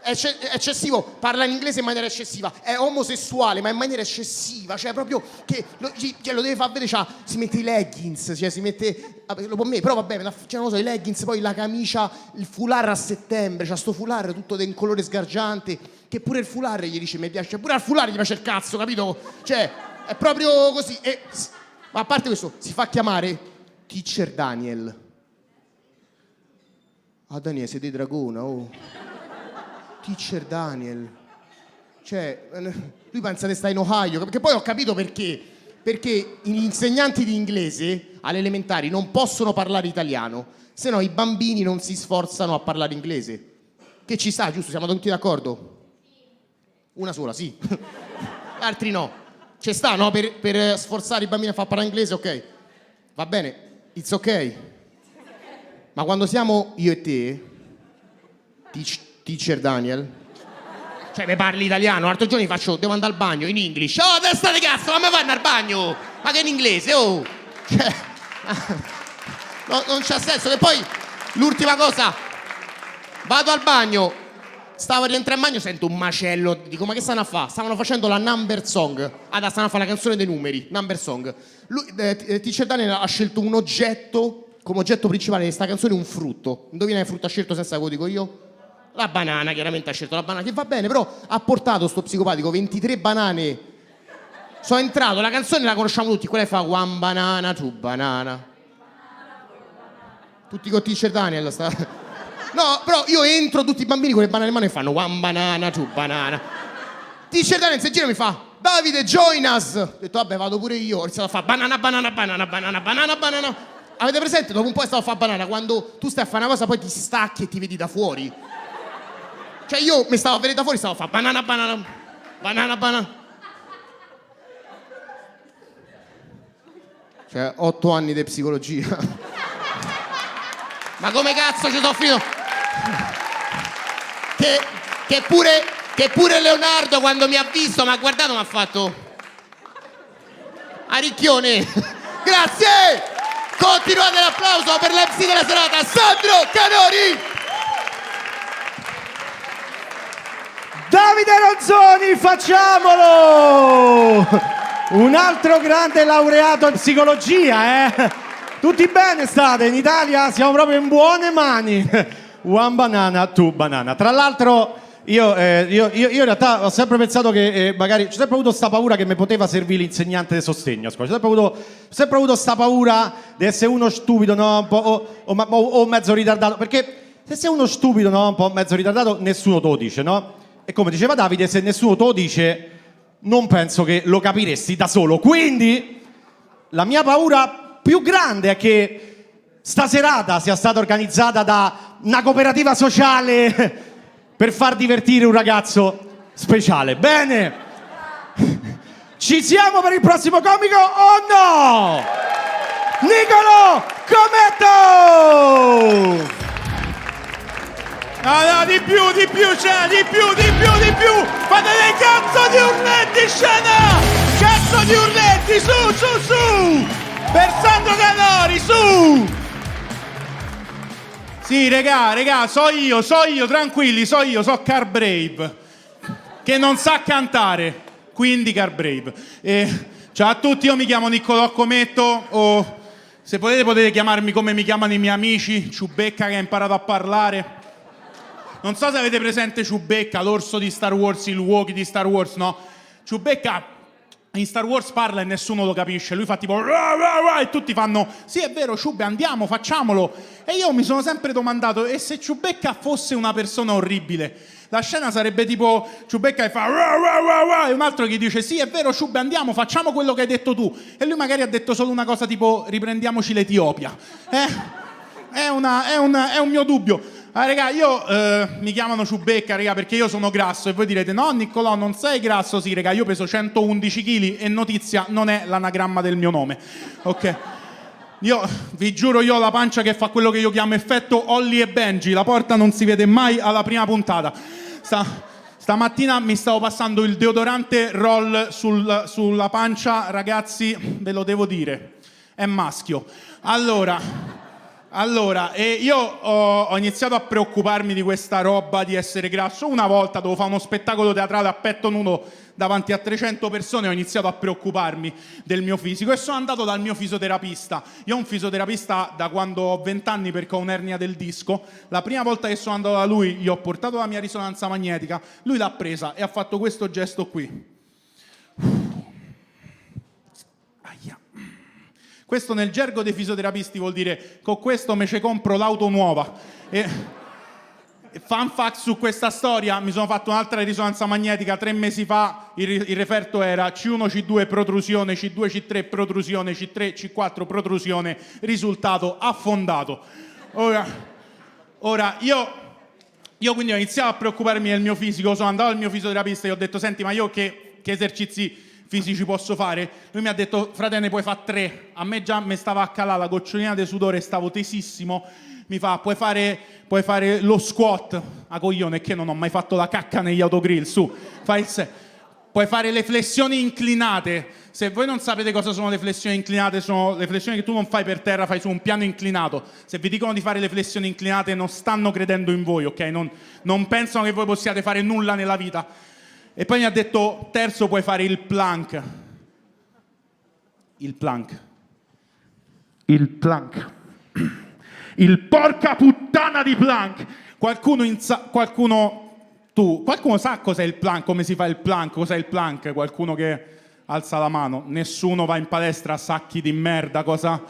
È eccessivo, parla in inglese in maniera eccessiva, è omosessuale ma in maniera eccessiva, cioè proprio che lo deve far vedere, cioè, si mette i leggings, cioè si mette, lo può me, però vabbè, cioè, non lo so, i leggings, poi la camicia, il foulard a settembre, c'ha sto foulard tutto in colore sgargiante, che pure il foulard gli dice mi piace, pure al foulard gli piace il cazzo, capito? Cioè, è proprio così, ma a parte questo, si fa chiamare Teacher Daniel. Ah Daniele, sei di Dragona, oh. Teacher Daniel, cioè lui pensa che sta in Ohio, perché poi ho capito perché gli insegnanti di inglese alle elementari non possono parlare italiano, se no i bambini non si sforzano a parlare inglese, che ci sta, giusto? Siamo tutti d'accordo? Una sola, sì. Altri no, ci sta, no? Per sforzare i bambini a far parlare inglese, ok, va bene, it's ok, ma quando siamo io e te, Teacher Daniel, cioè mi parli italiano, l'altro giorno gli faccio devo andare al bagno in English, oh testa di cazzo, ma mi fanno al bagno, ma che in inglese, oh, cioè, non c'ha senso. E poi l'ultima cosa, vado al bagno, stavo rientrando in bagno, sento un macello, dico ma che stanno a fare? Stavano facendo la number song, stavano a fare la canzone dei numeri, number song. Teacher Daniel ha scelto un oggetto come oggetto principale di questa canzone, un frutto. Indovina che frutto ha scelto senza che lo dico io? La banana, chiaramente ha scelto la banana, che va bene, però ha portato sto psicopatico 23 banane. Sono entrato, la canzone la conosciamo tutti, quella che fa one banana, two banana. Tutti con Teacher Daniel sta... No, però io entro, tutti i bambini con le banane in mano e fanno one banana, two banana. Teacher Daniel si gira e mi fa: Davide, join us! Ho detto, vabbè, vado pure io. Ho iniziato a fare banana, banana, banana, banana, banana, banana. Avete presente? Dopo un po' stavo a fare banana, quando tu stai a fare una cosa poi ti stacchi e ti vedi da fuori. Cioè io mi stavo a vedere da fuori, stavo a fare banana, banana, banana, banana. Cioè, 8 anni di psicologia. Ma come cazzo ci sono finito? Che pure Leonardo quando mi ha visto, mi ha guardato, mi ha fatto... Aricchione! Grazie! Continuate l'applauso per l'MC della serata, Sandro Canori! Davide Ronzoni, facciamolo! Un altro grande laureato in psicologia, eh? Tutti bene state? In Italia siamo proprio in buone mani. One banana, two banana. Tra l'altro io in realtà ho sempre pensato che magari... C'ho sempre avuto sta paura che mi poteva servire l'insegnante di sostegno a scuola. Ho sempre avuto sta paura di essere uno stupido, no? Un po', o mezzo ritardato. Perché se sei uno stupido, no? Un po' mezzo ritardato, nessuno te lo dice, no? E come diceva Davide, se nessuno te lo dice, non penso che lo capiresti da solo. Quindi la mia paura più grande è che sta serata sia stata organizzata da una cooperativa sociale per far divertire un ragazzo speciale. Bene, ci siamo per il prossimo comico o no? Niccolò Cometto! No, di più, c'è, di più! Fate dei cazzo di urletti in scena! Cazzo di urletti, su! Per Sandro Canori, su! Sì, regà, so io, tranquilli, so Car Brave, che non sa cantare, quindi Car Brave. Ciao a tutti, io mi chiamo Niccolò Cometto, o se potete chiamarmi come mi chiamano i miei amici, Ciubecca che ha imparato a parlare. Non so se avete presente Ciubecca, l'orso di Star Wars, il Wookiee di Star Wars, no? Ciubecca in Star Wars parla e nessuno lo capisce, lui fa tipo rah, rah, rah, e tutti fanno sì è vero Ciubbe, andiamo, facciamolo. E io mi sono sempre domandato, e se Ciubecca fosse una persona orribile? La scena sarebbe tipo Ciubecca che fa rah, rah, rah, rah, e un altro che dice sì è vero Ciubbe, andiamo, facciamo quello che hai detto tu, e lui magari ha detto solo una cosa tipo riprendiamoci l'Etiopia. È un mio dubbio. Ah, raga, io mi chiamano Ciubecca, raga, perché io sono grasso, e voi direte no Niccolò non sei grasso. Sì, raga, io peso 111 kg e notizia non è l'anagramma del mio nome, ok? Io vi giuro, io ho la pancia che fa quello che io chiamo effetto Holly e Benji, la porta non si vede mai alla prima puntata. Stamattina mi stavo passando il deodorante Roll sulla pancia, ragazzi, ve lo devo dire, è maschio. Allora, io ho iniziato a preoccuparmi di questa roba di essere grasso. Una volta dovevo fare uno spettacolo teatrale a petto nudo davanti a 300 persone, ho iniziato a preoccuparmi del mio fisico e sono andato dal mio fisioterapista. Io ho un fisioterapista da quando ho 20 anni perché ho un'ernia del disco. La prima volta che sono andato da lui, gli ho portato la mia risonanza magnetica, lui l'ha presa e ha fatto questo gesto qui. Questo nel gergo dei fisioterapisti vuol dire con questo me ce compro l'auto nuova. E fun fact su questa storia, mi sono fatto un'altra risonanza magnetica 3 mesi fa, il referto era C1, C2 protrusione, C2, C3 protrusione, C3, C4 protrusione, risultato affondato. Ora io quindi ho iniziato a preoccuparmi del mio fisico, sono andato al mio fisioterapista e gli ho detto senti ma io che esercizi fisici posso fare? Lui mi ha detto frate ne puoi fare 3. A me già mi stava a calare la gocciolina di sudore, stavo tesissimo. Mi fa puoi fare lo squat a coglione, che non ho mai fatto la cacca negli autogrill, su puoi fare le flessioni inclinate. Se voi non sapete cosa sono le flessioni inclinate, sono le flessioni che tu non fai per terra, fai su un piano inclinato. Se vi dicono di fare le flessioni inclinate non stanno credendo in voi, ok? Non pensano che voi possiate fare nulla nella vita. E poi mi ha detto, terzo, puoi fare il plank. Il plank. Il porca puttana di plank. Qualcuno sa cos'è il plank, come si fa il plank, cos'è il plank? Qualcuno che alza la mano. Nessuno va in palestra a sacchi di merda, cosa?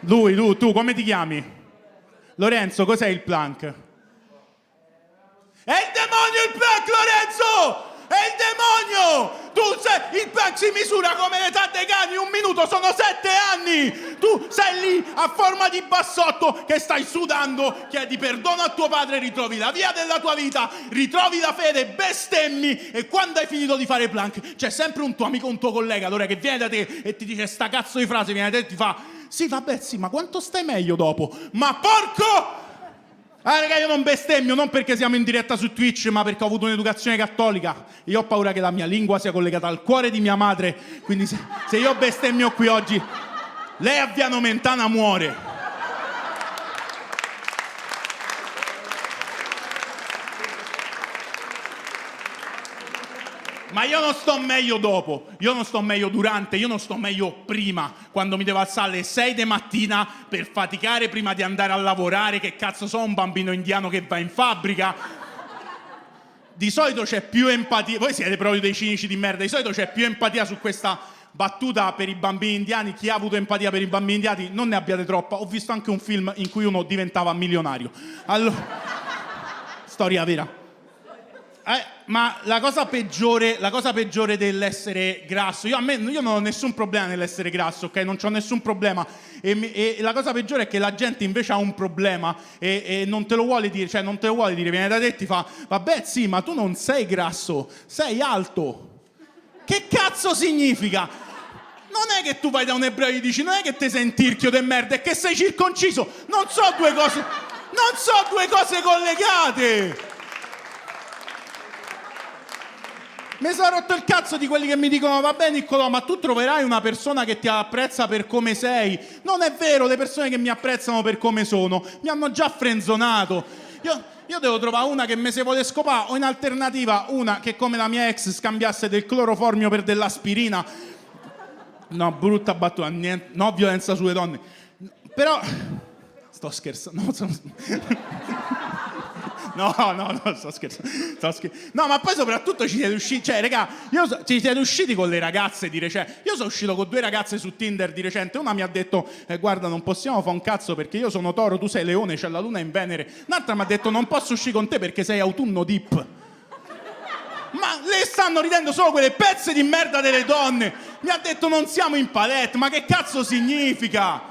Tu, come ti chiami? Lorenzo, cos'è il plank? È il demonio il plank, Lorenzo! È il demonio! Il plank si misura come l'età dei cani, 1 minuto, sono 7 anni! Tu sei lì a forma di bassotto che stai sudando, chiedi perdono a tuo padre, ritrovi la via della tua vita, ritrovi la fede, bestemmi e quando hai finito di fare plank c'è sempre un tuo amico, un tuo collega, allora che viene da te e ti dice sta cazzo di frase, viene da te e ti fa sì vabbè sì, ma quanto stai meglio dopo? Ma porco! Ah raga, io non bestemmio, non perché siamo in diretta su Twitch, ma perché ho avuto un'educazione cattolica. Io ho paura che la mia lingua sia collegata al cuore di mia madre. Quindi se io bestemmio qui oggi, lei a Via Nomentana muore. Ma io non sto meglio dopo, io non sto meglio durante, io non sto meglio prima, quando mi devo alzare alle 6 di mattina per faticare prima di andare a lavorare, che cazzo sono un bambino indiano che va in fabbrica? Di solito c'è più empatia, voi siete proprio dei cinici di merda, di solito c'è più empatia su questa battuta per i bambini indiani, chi ha avuto empatia per i bambini indiani non ne abbiate troppa, ho visto anche un film in cui uno diventava milionario. Allora, storia vera. Ma la cosa peggiore dell'essere grasso, io non ho nessun problema nell'essere grasso, ok? Non c'ho nessun problema. E la cosa peggiore è che la gente invece ha un problema e non te lo vuole dire, cioè non te lo vuole dire, viene da te e ti fa vabbè sì, ma tu non sei grasso, sei alto. Che cazzo significa? Non è che tu vai da un ebreo e gli dici non è che te sei un tirchio de merda, è che sei circonciso. Non so due cose collegate. Mi sono rotto il cazzo di quelli che mi dicono vabbè Niccolò, ma tu troverai una persona che ti apprezza per come sei. Non è vero, le persone che mi apprezzano per come sono mi hanno già frenzonato. Io devo trovare una che me se vuole scopare o in alternativa una che come la mia ex scambiasse del cloroformio per dell'aspirina. No, brutta battuta, niente, no violenza sulle donne. Però sto scherzando, No, sto scherzando. No, ma poi soprattutto ci siete usciti, cioè, raga, ci siete usciti con le ragazze di recente. Io sono uscito con 2 ragazze su Tinder di recente. Una mi ha detto, guarda, non possiamo fare un cazzo perché io sono Toro, tu sei Leone, c'è la luna in Venere. Un'altra mi ha detto, non posso uscire con te perché sei autunno dip. Ma le stanno ridendo solo quelle pezze di merda delle donne. Mi ha detto, non siamo in palette, ma che cazzo significa?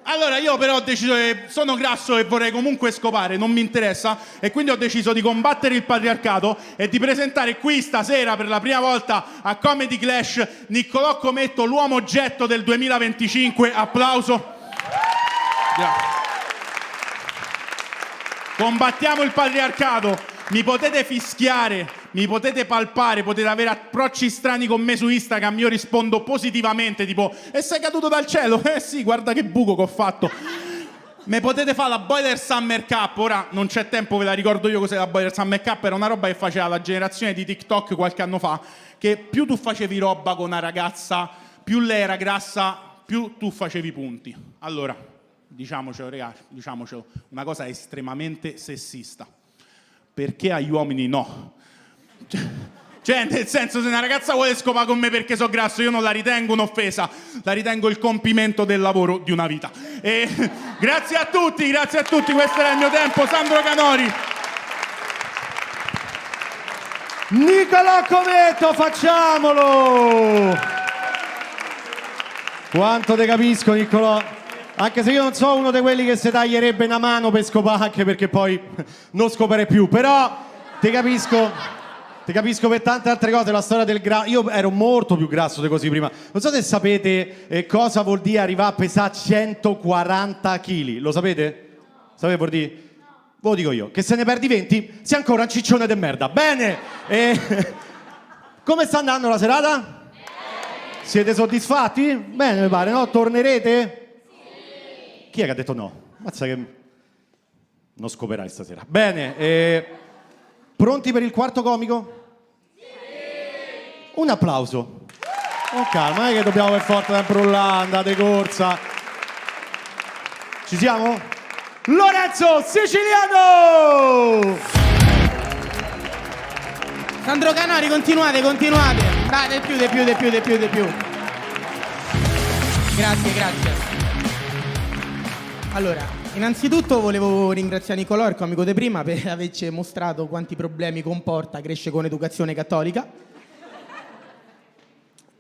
Allora io però ho deciso che sono grasso e vorrei comunque scopare, non mi interessa, e quindi ho deciso di combattere il patriarcato e di presentare qui stasera per la prima volta a Comedy Clash Niccolò Cometto, l'uomo oggetto del 2025. Applauso. Combattiamo il patriarcato. Mi potete fischiare, mi potete palpare, potete avere approcci strani con me su Instagram, io rispondo positivamente, tipo e sei caduto dal cielo? Sì, guarda che buco che ho fatto. Me potete fare la Boiler Summer Cup, ora non c'è tempo, ve la ricordo io cos'è la Boiler Summer Cup, era una roba che faceva la generazione di TikTok qualche anno fa, che più tu facevi roba con una ragazza, più lei era grassa, più tu facevi punti. Allora, diciamocelo ragazzi, diciamocelo, una cosa estremamente sessista. Perché agli uomini no? Cioè, nel senso, se una ragazza vuole scopare con me perché so grasso, io non la ritengo un'offesa, la ritengo il compimento del lavoro di una vita. E grazie a tutti, questo era il mio tempo. Sandro Canori. Niccolò Cometto, facciamolo! Quanto te capisco, Niccolò. Anche se io non so uno di quelli che si taglierebbe una mano per scopare, anche perché poi non scopare più, però ti capisco per tante altre cose, la storia del grasso. Io ero molto più grasso di così prima. Non so se sapete cosa vuol dire arrivare a pesare 140 kg. Lo sapete? Sapete vuol dire? Ve lo dico io, che se ne perdi 20 sei ancora un ciccione de merda. Bene! Come sta andando la serata? Siete soddisfatti? Bene, mi pare, no? Tornerete? Chi è che ha detto no? Mazza che non scoperai stasera. Bene, pronti per il quarto comico? Sì! Un applauso. Con calma, non è che dobbiamo per forza sempre urlare, andate corsa. Ci siamo? Lorenzo Siciliano! Sandro Canori, continuate. Dai, di più. Grazie. Allora, innanzitutto volevo ringraziare Nicolò, il comico di prima, per averci mostrato quanti problemi comporta crescere con educazione cattolica.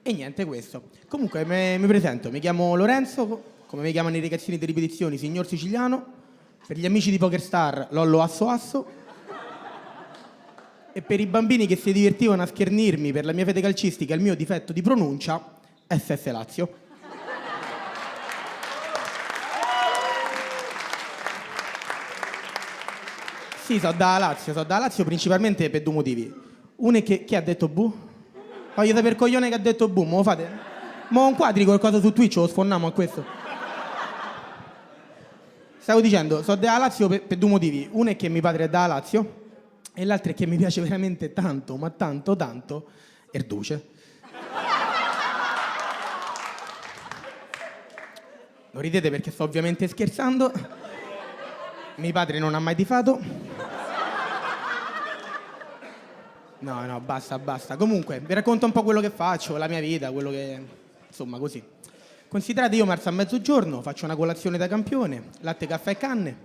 E niente, questo. Comunque, mi presento, mi chiamo Lorenzo, come mi chiamano i ragazzini di ripetizioni, signor Siciliano. Per gli amici di PokerStar, Lollo Asso. E per i bambini che si divertivano a schernirmi per la mia fede calcistica e il mio difetto di pronuncia, SS Lazio. Sì, so da Lazio principalmente per due motivi. Uno è che chi ha detto bu? Voglio sapere coglione che ha detto bu, me lo fate? Mo un quadri qualcosa su Twitch lo sfonniamo a questo. Stavo dicendo, so da Lazio per due motivi. Uno è che mio padre è da Lazio e l'altro è che mi piace veramente tanto, ma tanto, Erduce. Non ridete perché sto ovviamente scherzando. Mio padre non ha mai tifato. No, basta. Comunque, vi racconto un po' quello che faccio, la mia vita, quello che... Insomma, così. Considerate, io mi alzo a mezzogiorno, faccio una colazione da campione, latte, caffè e canne.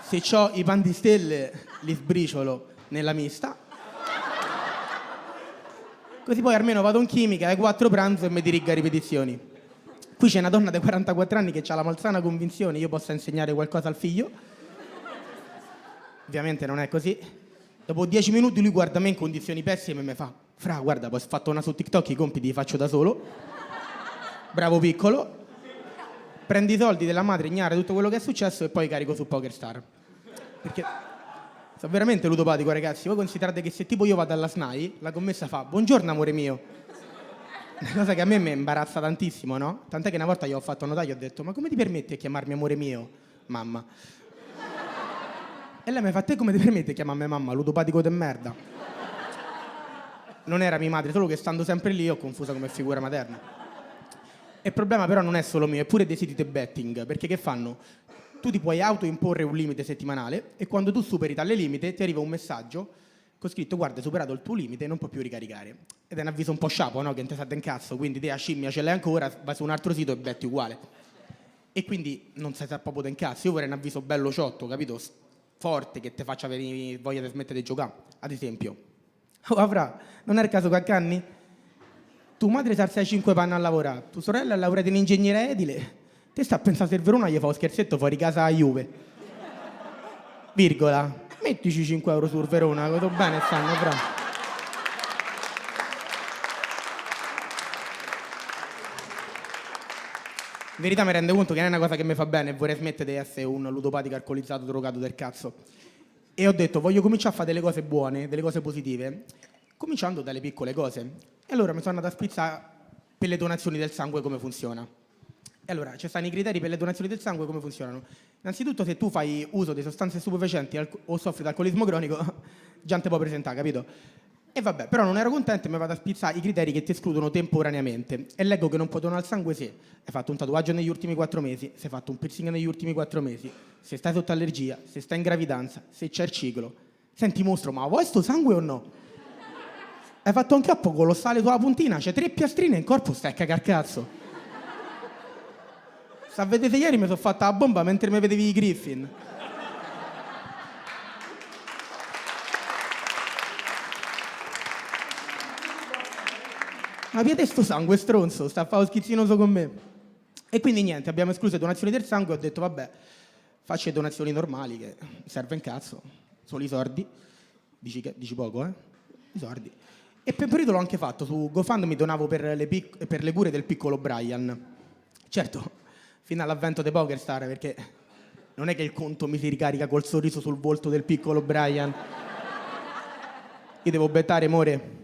Se ho i pan di stelle, li sbriciolo nella mista. Così poi almeno vado in chimica, alle 4 pranzo e mi dirigo a ripetizioni. Qui c'è una donna di 44 anni che ha la malsana convinzione io possa insegnare qualcosa al figlio. Ovviamente non è così. Dopo 10 minuti lui guarda me in condizioni pessime e mi fa: Fra, guarda, poi ho fatto una su TikTok, i compiti li faccio da solo. Bravo piccolo. Prendi i soldi della madre, ignara tutto quello che è successo e poi carico su PokerStar. Perché sono veramente ludopatico, ragazzi. Voi considerate che se tipo io vado alla SNAI, la commessa fa: buongiorno amore mio. Una cosa che a me mi imbarazza tantissimo, no? Tant'è che una volta gli ho fatto notare, gli ho detto: ma come ti permetti a chiamarmi amore mio, mamma? E lei mi fa: te come ti permetti a chiamarmi mamma, ludopatico de merda? Non era mia madre, solo che stando sempre lì ho confusa come figura materna. E il problema però non è solo mio, è pure dei siti di betting, perché che fanno? Tu ti puoi autoimporre un limite settimanale e quando tu superi tale limite ti arriva un messaggio con scritto: guarda, hai superato il tuo limite, non puoi più ricaricare. Ed è un avviso un po' sciapo, no? Che non ti sa den cazzo, quindi te a scimmia ce l'hai ancora, vai su un altro sito e betti uguale. E quindi non sai sa proprio den cazzo. Io vorrei un avviso bello ciotto, capito? Forte, che ti faccia venire voglia di smettere di giocare. Ad esempio: oh Avrà, non è il caso che a Canni? Tu madre si alza ai 5 panni a lavorare, tua sorella è laureata in ingegneria edile, te sta a pensare se il Verona gli fa un scherzetto fuori casa a Juve. Virgola, mettici 5 euro sul Verona, vedo bene stanno, bravo. In verità mi rendo conto che non è una cosa che mi fa bene e vorrei smettere di essere un ludopatico alcolizzato, drogato del cazzo. E ho detto, voglio cominciare a fare delle cose buone, delle cose positive, cominciando dalle piccole cose. E allora mi sono andato a spizzare per le donazioni del sangue come funziona. E allora, ci stanno i criteri per le donazioni del sangue come funzionano. Innanzitutto, se tu fai uso di sostanze stupefacenti o soffri di alcolismo cronico, già non ti puoi presentare, capito? E vabbè, però non ero contento e mi vado a spizzare i criteri che ti escludono temporaneamente. E leggo che non puoi donare il sangue se hai fatto un tatuaggio negli ultimi 4 mesi, se hai fatto un piercing negli ultimi 4 mesi, se stai sotto allergia, se stai in gravidanza, se c'è il ciclo. Senti mostro, ma vuoi sto sangue o no? Hai fatto un chioppo colossale sulla puntina, c'è 3 piastrine in corpo, stai a cagar cazzo. Se vedete ieri mi sono fatta la bomba mentre mi vedevi i Griffin. Ma piede sto sangue stronzo, sta a fare lo schizzinoso con me. E quindi niente, abbiamo escluso le donazioni del sangue e ho detto vabbè, faccio le donazioni normali che serve un cazzo, solo i sordi. Dici poco, eh? I sordi. E per periodo l'ho anche fatto, su GoFundMe donavo per le cure del piccolo Brian. Certo, fino all'avvento dei PokerStar, perché non è che il conto mi si ricarica col sorriso sul volto del piccolo Brian. Io devo bettare, amore.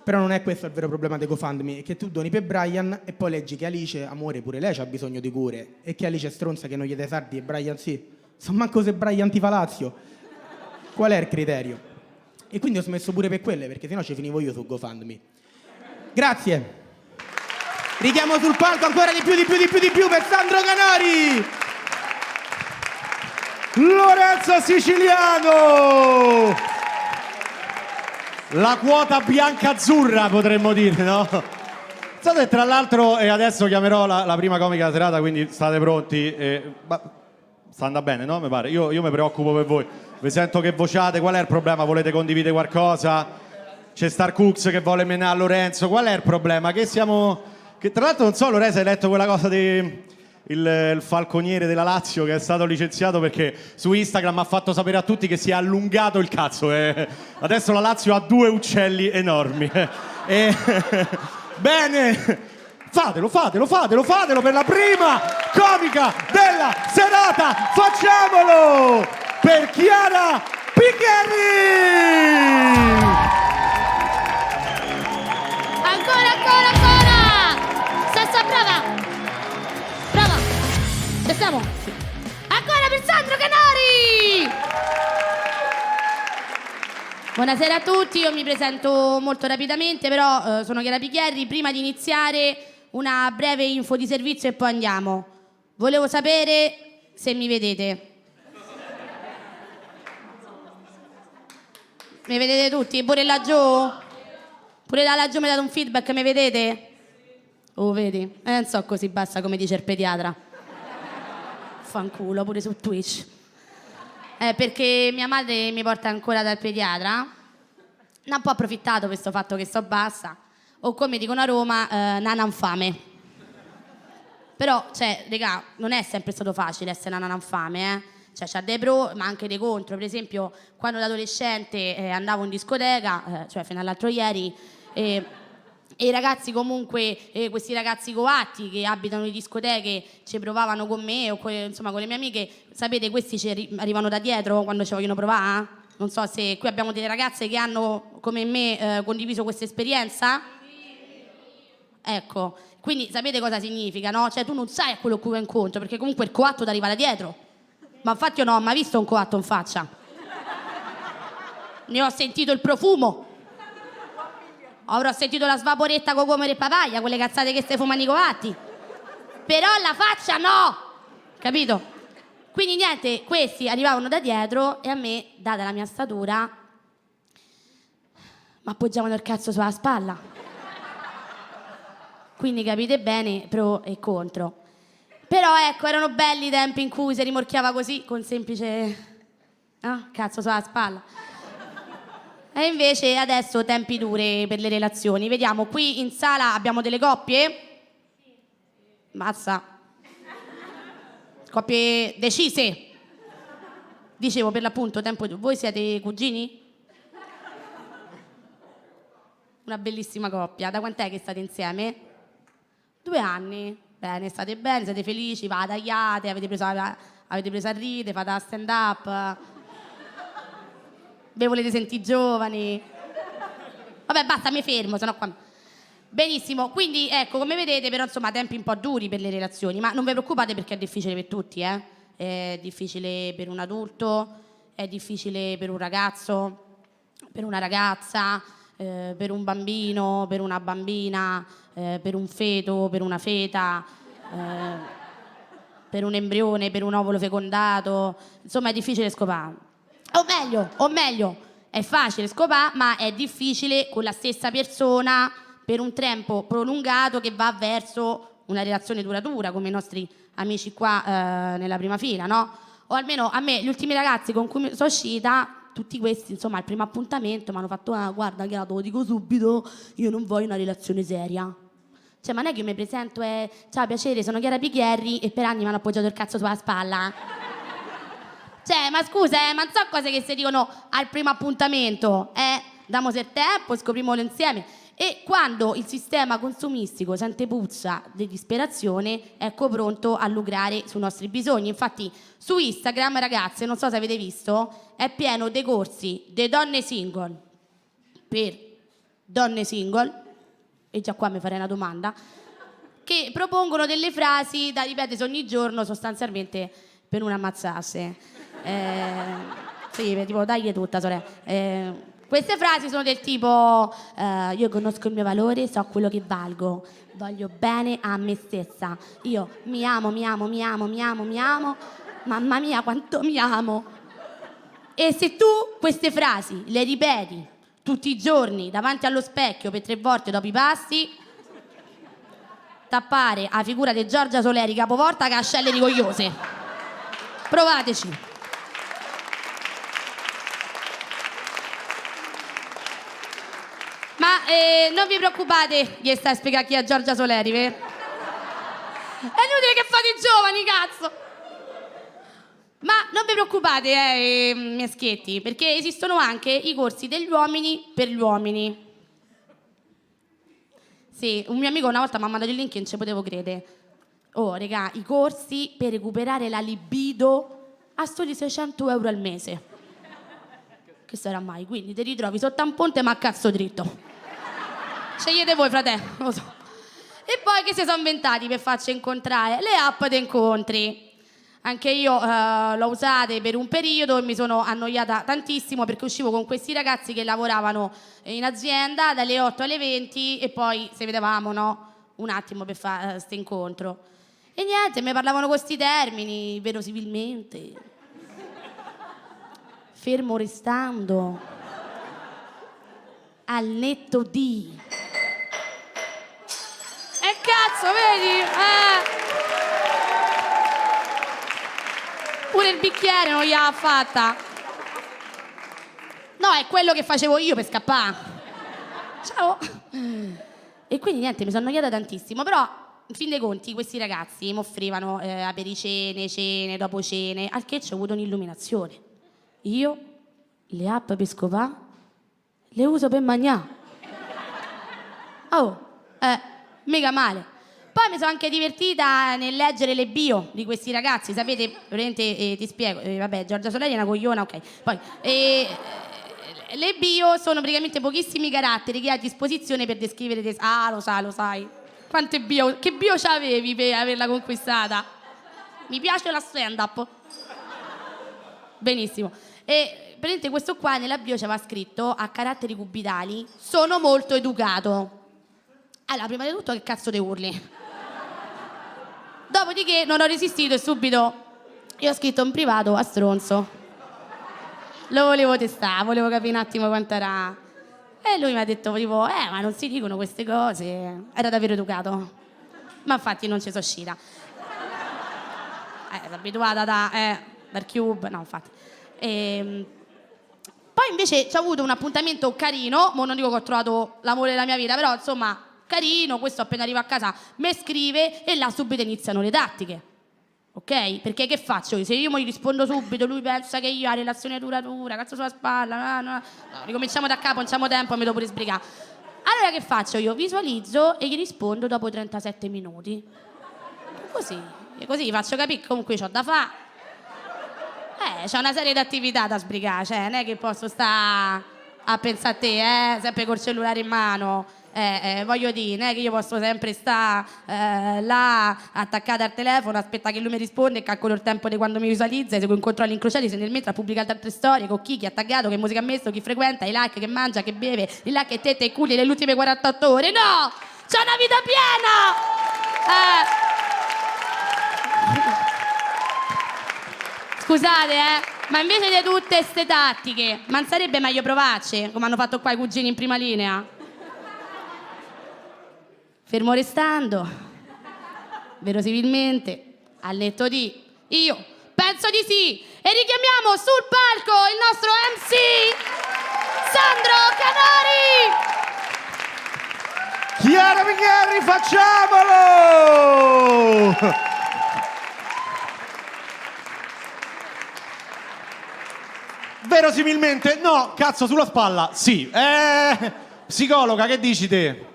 Però non è questo il vero problema dei GoFundMe, è che tu doni per Brian e poi leggi che Alice, amore, pure lei ha bisogno di cure, e che Alice è stronza che non gli dai sardi e Brian sì. So manco se Brian ti fa Lazio. Qual è il criterio? E quindi ho smesso pure per quelle, perché sennò ci finivo io su GoFundMe. Grazie. Richiamo sul palco ancora di più per Sandro Canori. Lorenzo Siciliano! La quota bianca-azzurra potremmo dire, no? State tra l'altro, e adesso chiamerò la prima comica della serata, quindi state pronti. Sta andando bene, no? Mi pare. Io mi preoccupo per voi. Vi sento che vociate, qual è il problema? Volete condividere qualcosa? C'è Star Cooks che vuole menare Lorenzo, qual è il problema? Che tra l'altro non so, Lorenzo, hai letto quella cosa di il falconiere della Lazio che è stato licenziato perché su Instagram ha fatto sapere a tutti che si è allungato il cazzo. Adesso la Lazio ha 2 uccelli enormi. Bene, fatelo per la prima comica della serata. Facciamolo per Chiara Piccherri. Ancora! Sassa, brava! Ci siamo? Ancora per Sandro Canori! Buonasera a tutti, io mi presento molto rapidamente, però sono Chiara Piccherri. Prima di iniziare una breve info di servizio e poi andiamo. Volevo sapere se mi vedete. Mi vedete tutti? Pure laggiù? Pure da laggiù mi date un feedback, mi vedete? Oh, vedi? Non so così basta come dice il pediatra. Fanculo, pure su Twitch. Perché mia madre mi porta ancora dal pediatra. Ne ha un po' approfittato per questo fatto che sto bassa. O come dicono a Roma, nana infame. Però, cioè, regà, non è sempre stato facile essere una nana infame, eh. Cioè, c'ha dei pro, ma anche dei contro. Per esempio, quando da adolescente andavo in discoteca, cioè fino all'altro ieri, e i ragazzi comunque, questi ragazzi coatti che abitano in discoteche ci provavano con me o insomma con le mie amiche, sapete, questi ci arrivano da dietro quando ci vogliono provare? Non so se qui abbiamo delle ragazze che hanno come me condiviso questa esperienza. Ecco, quindi sapete cosa significa, no? Cioè tu non sai a quello che vai incontro, perché comunque il coatto ti arriva da dietro. Ma infatti io non ho mai visto un coatto in faccia. Ne ho sentito il profumo. Avrò sentito la svaporetta con comere e papaya, quelle cazzate che stai fumando i coatti. Però la faccia no! Capito? Quindi niente, questi arrivavano da dietro e a me, data la mia statura, mi appoggiavano il cazzo sulla spalla. Quindi capite bene pro e contro. Però ecco, erano belli i tempi in cui si rimorchiava così, con semplice cazzo sulla spalla. E invece adesso tempi duri per le relazioni. Vediamo, qui in sala abbiamo delle coppie. Mazza. Coppie decise. Dicevo, per l'appunto, tempo duro. Voi siete cugini? Una bellissima coppia. Da quant'è che state insieme? 2 anni. Bene, state bene, siete felici, va tagliate, avete preso a ridere, fate la stand up. Ve volete sentire giovani. Vabbè, basta, mi fermo, sennò qua. Benissimo, quindi ecco, come vedete, però insomma, tempi un po' duri per le relazioni, ma non vi preoccupate perché è difficile per tutti, eh? È difficile per un adulto, è difficile per un ragazzo, per una ragazza, per un bambino, per una bambina, per un feto, per una feta, per un embrione, per un ovulo fecondato, insomma è difficile scopare. O meglio, è facile scopare, ma è difficile con la stessa persona per un tempo prolungato che va verso una relazione duratura, come i nostri amici qua nella prima fila, no? O almeno a me, gli ultimi ragazzi con cui sono uscita, tutti questi, insomma, al primo appuntamento mi hanno fatto guarda, che lo dico subito, io non voglio una relazione seria. Cioè, ma non è che io mi presento e ciao, piacere, sono Chiara Piccherri e per anni mi hanno appoggiato il cazzo sulla spalla. Cioè, ma scusa, ma non so cose che si dicono al primo appuntamento, Damo il tempo, scoprimolo insieme. E quando il sistema consumistico sente puzza di disperazione, ecco pronto a lucrare sui nostri bisogni. Infatti su Instagram, ragazze, non so se avete visto, è pieno dei corsi delle donne single per donne single, e già qua mi farei una domanda, che propongono delle frasi da ripetere ogni giorno sostanzialmente per non ammazzarsi. Sì, tipo dai tutta, sorella. Queste frasi sono del tipo io conosco il mio valore, so quello che valgo, voglio bene a me stessa, io mi amo, mamma mia quanto mi amo. E se tu queste frasi le ripeti tutti i giorni davanti allo specchio per 3 volte dopo i pasti, t'appare a figura di Giorgia Soleri capovolta che ha ascelle rigogliose. Provateci. Ma non vi preoccupate, gli stai a spiegare chi è Giorgia Soleri, vero? È inutile che fate i giovani, cazzo! Ma non vi preoccupate, mieschetti, perché esistono anche i corsi degli uomini per gli uomini. Sì, un mio amico una volta mi ha mandato il link e non ci potevo credere. Oh, regà, i corsi per recuperare la libido a soli 600 euro al mese. Che sarà mai? Quindi ti ritrovi sotto un ponte ma a cazzo dritto. Scegliete voi, fratello, lo so. E poi che si sono inventati per farci incontrare? Le app di incontri. Anche io l'ho usate per un periodo e mi sono annoiata tantissimo perché uscivo con questi ragazzi che lavoravano in azienda dalle 8 alle 20 e poi se vedevamo, no? Un attimo per fare questo incontro. E niente, mi parlavano con questi termini, verosimilmente. Fermo restando. Al netto di. E cazzo, vedi? Pure il bicchiere non gliel'ha fatta. No, è quello che facevo io per scappare. Ciao. E quindi niente, mi sono annoiata tantissimo. Però, in fin dei conti, questi ragazzi mi offrivano apericene, cene, dopo cene, al che ci ho avuto un'illuminazione. Io le app per scopare le uso per mangiare. Oh, mica male. Poi mi sono anche divertita nel leggere le bio di questi ragazzi, sapete, veramente ti spiego, vabbè, Giorgia Soleri è una cogliona, ok. Poi, le bio sono praticamente pochissimi caratteri che hai a disposizione per descrivere te. Ah, lo sai. Quante bio, che bio c'avevi per averla conquistata? Mi piace la stand-up. Benissimo. E praticamente questo qua nella bio c'aveva scritto a caratteri cubitali: sono molto educato. Allora, prima di tutto che cazzo te urli? Dopodiché non ho resistito e subito gli ho scritto in privato a stronzo. Lo volevo testare, volevo capire un attimo quanto era. E lui mi ha detto tipo, ma non si dicono queste cose. Era davvero educato. Ma infatti non ci sono uscita. Sono abituata dal Cube, no infatti. Poi invece ci ho avuto un appuntamento carino, mo non dico che ho trovato l'amore della mia vita, però insomma carino, questo appena arriva a casa mi scrive e là subito iniziano le tattiche, ok? Perché che faccio? Se io mi rispondo subito, lui pensa che io ho la relazione duratura, cazzo sulla spalla, no, ricominciamo da capo, non c'abbiamo tempo, mi devo pure sbrigare. Allora che faccio? Io visualizzo e gli rispondo dopo 37 minuti. Così gli faccio capire che comunque c'ho da fare. C'è una serie di attività da sbrigare, cioè non è che posso stare a pensare a te, sempre col cellulare in mano. Voglio dire, non è che io posso sempre stare là attaccata al telefono, aspetta che lui mi risponde e calcolo il tempo di quando mi visualizza, seguo i controlli incrociati, se nel mentre ha pubblicato altre storie con chi ha taggato, che musica ha messo, chi frequenta, i like, che mangia, che beve, i like e tette e culi nelle ultime 48 ore. No! C'ho una vita piena! Scusate, ma invece di tutte queste tattiche, ma non sarebbe meglio provarci, come hanno fatto qua i cugini in prima linea? Fermo restando, verosimilmente, al netto di, io penso di sì, e richiamiamo sul palco il nostro MC, Sandro Canori! Chiara Migherri, facciamolo! Verosimilmente, no, cazzo, sulla spalla, sì. Psicologa, che dici te?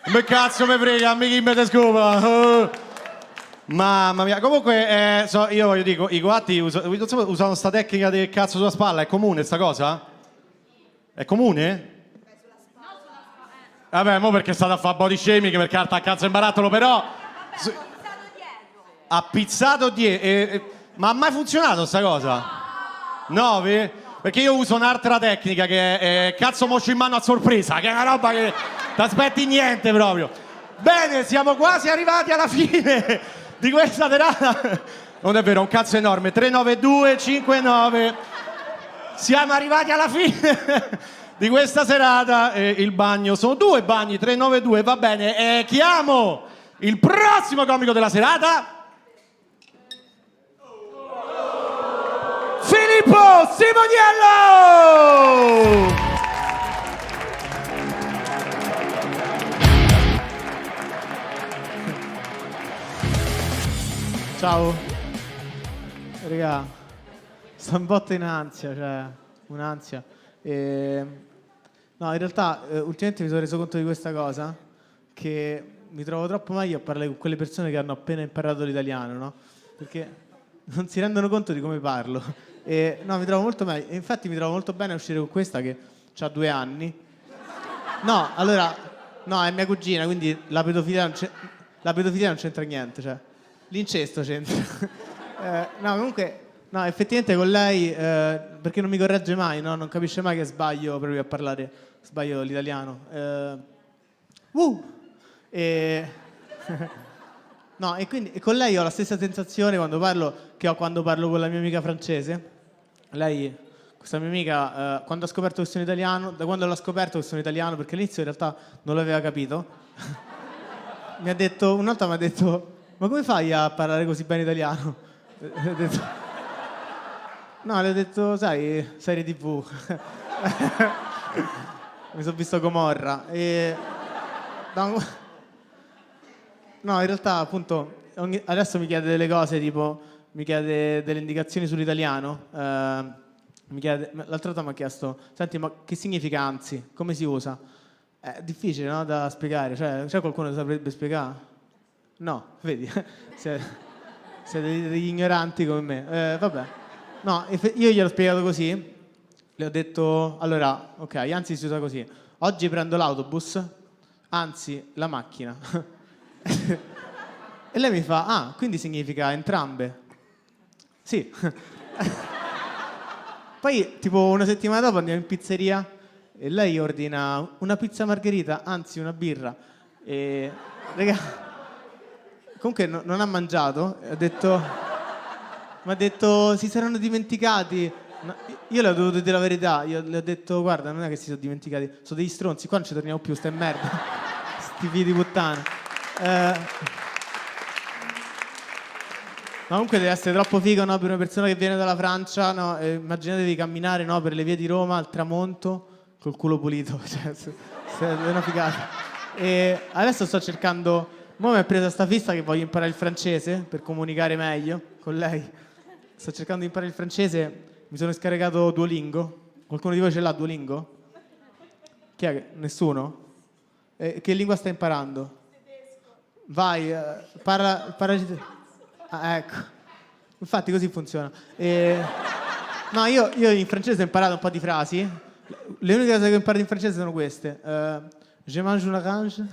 Che cazzo mi frega, a me chi me te scopa? Mamma mia, comunque, io voglio dire, i coatti usano sta tecnica del cazzo sulla spalla, è comune sta cosa? È comune? Vabbè, mo perché state a fare body shaming per carta a cazzo in barattolo, però... Ha pizzato dietro. Ma ha mai funzionato sta cosa? No, perché io uso un'altra tecnica che è cazzo mocio in mano a sorpresa, che è una roba che ti aspetti niente proprio. Bene, siamo quasi arrivati alla fine di questa serata. Non è vero, è un cazzo enorme. 39259. Siamo arrivati alla fine di questa serata. Il bagno, sono 2 bagni, 392, va bene. Chiamo il prossimo comico della serata. Filippo Simoniello! Ciao. Raga, sto un botto in ansia, cioè un'ansia. No, in realtà ultimamente mi sono reso conto di questa cosa, che mi trovo troppo meglio a parlare con quelle persone che hanno appena imparato l'italiano, no? Perché non si rendono conto di come parlo. No, mi trovo molto meglio. E infatti mi trovo molto bene a uscire con questa che ha 2 anni. No, allora, no, è mia cugina, quindi la pedofilia non c'entra niente, cioè. L'incesto c'entra. No, comunque, no, effettivamente con lei, perché non mi corregge mai, no? Non capisce mai che sbaglio proprio a parlare, sbaglio l'italiano. No, e quindi con lei ho la stessa sensazione quando parlo che ho quando parlo con la mia amica francese. Lei, questa mia amica, quando ha scoperto che sono italiano, da quando l'ha scoperto che sono italiano, perché all'inizio in realtà non l'aveva capito, una volta mi ha detto: ma come fai a parlare così bene italiano? Le ho detto, sai, serie TV. Mi sono visto Gomorra. No, in realtà, appunto, adesso mi chiede delle cose, tipo, mi chiede delle indicazioni sull'italiano. L'altra volta mi ha chiesto, senti, ma che significa anzi? Come si usa? È difficile, no, da spiegare. Cioè, c'è qualcuno che saprebbe spiegare? No, vedi, siete degli ignoranti come me. Vabbè. No, io gliel'ho spiegato così. Le ho detto, allora, ok, anzi si usa così. Oggi prendo l'autobus, anzi la macchina. E lei mi fa, quindi significa entrambe. Sì. Poi, tipo, una settimana dopo andiamo in pizzeria e lei ordina una pizza margherita, anzi una birra. E, raga, comunque non ha mangiato, mi ha detto si saranno dimenticati. No, io le ho dovuto dire la verità, io le ho detto guarda, non è che si sono dimenticati, sono degli stronzi, qua non ci torniamo più, sta in merda. Sti figli di puttana. Ma comunque deve essere troppo figo, no, per una persona che viene dalla Francia, no? Immaginatevi camminare, no, per le vie di Roma al tramonto col culo pulito, cioè, è una figata. E adesso sto cercando. Mo' mi è presa sta fissa che voglio imparare il francese per comunicare meglio con lei. Sto cercando di imparare il francese, mi sono scaricato Duolingo. Qualcuno di voi ce l'ha Duolingo? Chi è che? Nessuno? Che lingua stai imparando? Tedesco. Vai, parla ecco. Infatti così funziona. No, io in francese ho imparato un po' di frasi. Le uniche cose che ho imparato in francese sono queste. Je mange une orange.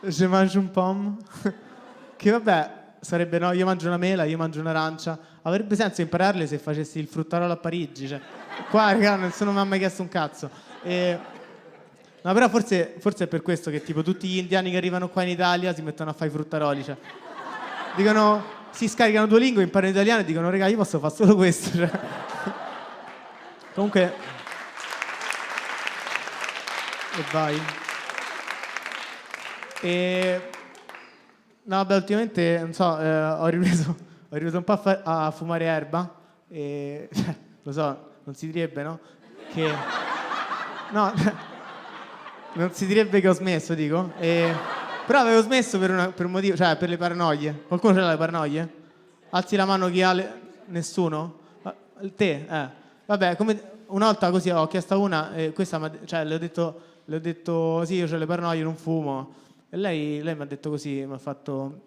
Je mange un pomme. Che vabbè, sarebbe no, io mangio una mela, io mangio un'arancia. Avrebbe senso impararle se facessi il fruttarolo a Parigi. Cioè, qua, raga, nessuno mi ha mai chiesto un cazzo. No, però forse è per questo che tipo tutti gli indiani che arrivano qua in Italia si mettono a fare i fruttaroli. Cioè, dicono, si scaricano Duolingo, imparano italiano e dicono, raga, io posso fare solo questo. Cioè. Comunque... E vai. No, vabbè, ultimamente, non so, ho ripreso un po' a fumare erba e lo so, non si direbbe, no? Che no, non si direbbe che ho smesso, dico. Però avevo smesso per un motivo, cioè per le paranoie. Qualcuno ce l'ha le paranoie? Alzi la mano chi ha Nessuno? Te, Vabbè, come una volta così ho chiesto a una, questa cioè le ho detto sì, io ho le paranoie, non fumo. E lei mi ha detto così, mi ha fatto,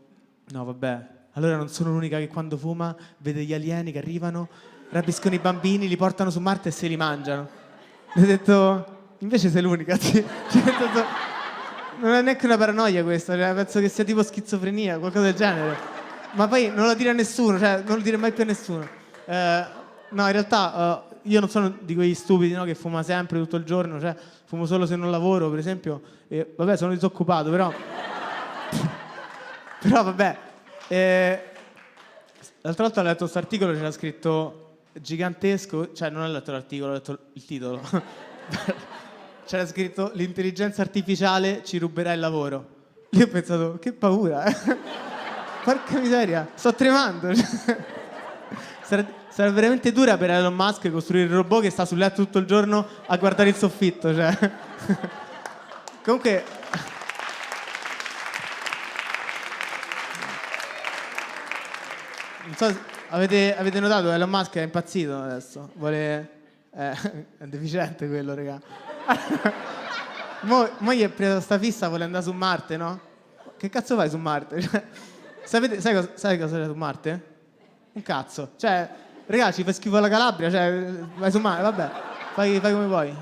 no vabbè, allora non sono l'unica che quando fuma vede gli alieni che arrivano, rapiscono i bambini, li portano su Marte e se li mangiano. Le ho detto, invece sei l'unica. Cioè, non è neanche una paranoia questa, cioè, penso che sia tipo schizofrenia, qualcosa del genere. Ma poi non lo dire a nessuno, cioè non lo dire mai più a nessuno. No, in realtà io non sono di quegli stupidi, no, che fuma sempre tutto il giorno, cioè fumo solo se non lavoro, per esempio. Vabbè, sono disoccupato, però... però vabbè. L'altra volta ho letto questo articolo, c'era scritto gigantesco, cioè non ho letto l'articolo, ho letto il titolo. C'era scritto l'intelligenza artificiale ci ruberà il lavoro. Io ho pensato, che paura, porca miseria, sto tremando. Sarà veramente dura per Elon Musk costruire il robot che sta sul letto tutto il giorno a guardare il soffitto, cioè. Comunque non so, avete notato Elon Musk è impazzito adesso, vuole è deficiente quello, raga. Mo gli è preso sta fissa, vuole andare su Marte, no? Che cazzo fai su Marte? Cioè, sai cosa c'è su Marte? Un cazzo. Cioè, raga, ci fai schifo alla Calabria, cioè, vai su Marte, vabbè, fai come vuoi.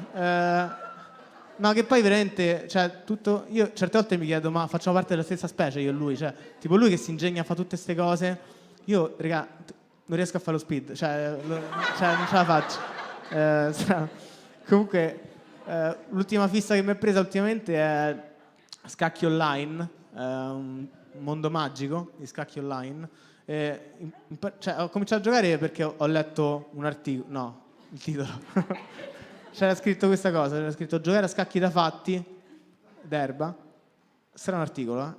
No, che poi veramente, cioè, tutto. Io certe volte mi chiedo, ma facciamo parte della stessa specie io e lui, cioè, tipo lui che si ingegna a fare tutte ste cose. Io, raga, non riesco a fare lo speed, cioè non ce la faccio. Comunque, l'ultima fissa che mi è presa ultimamente è scacchi online, un mondo magico di scacchi online. Cioè, ho cominciato a giocare perché ho letto un articolo, no, il titolo. C'era scritto questa cosa, c'era scritto giocare a scacchi da fatti d'erba. Sarà un articolo,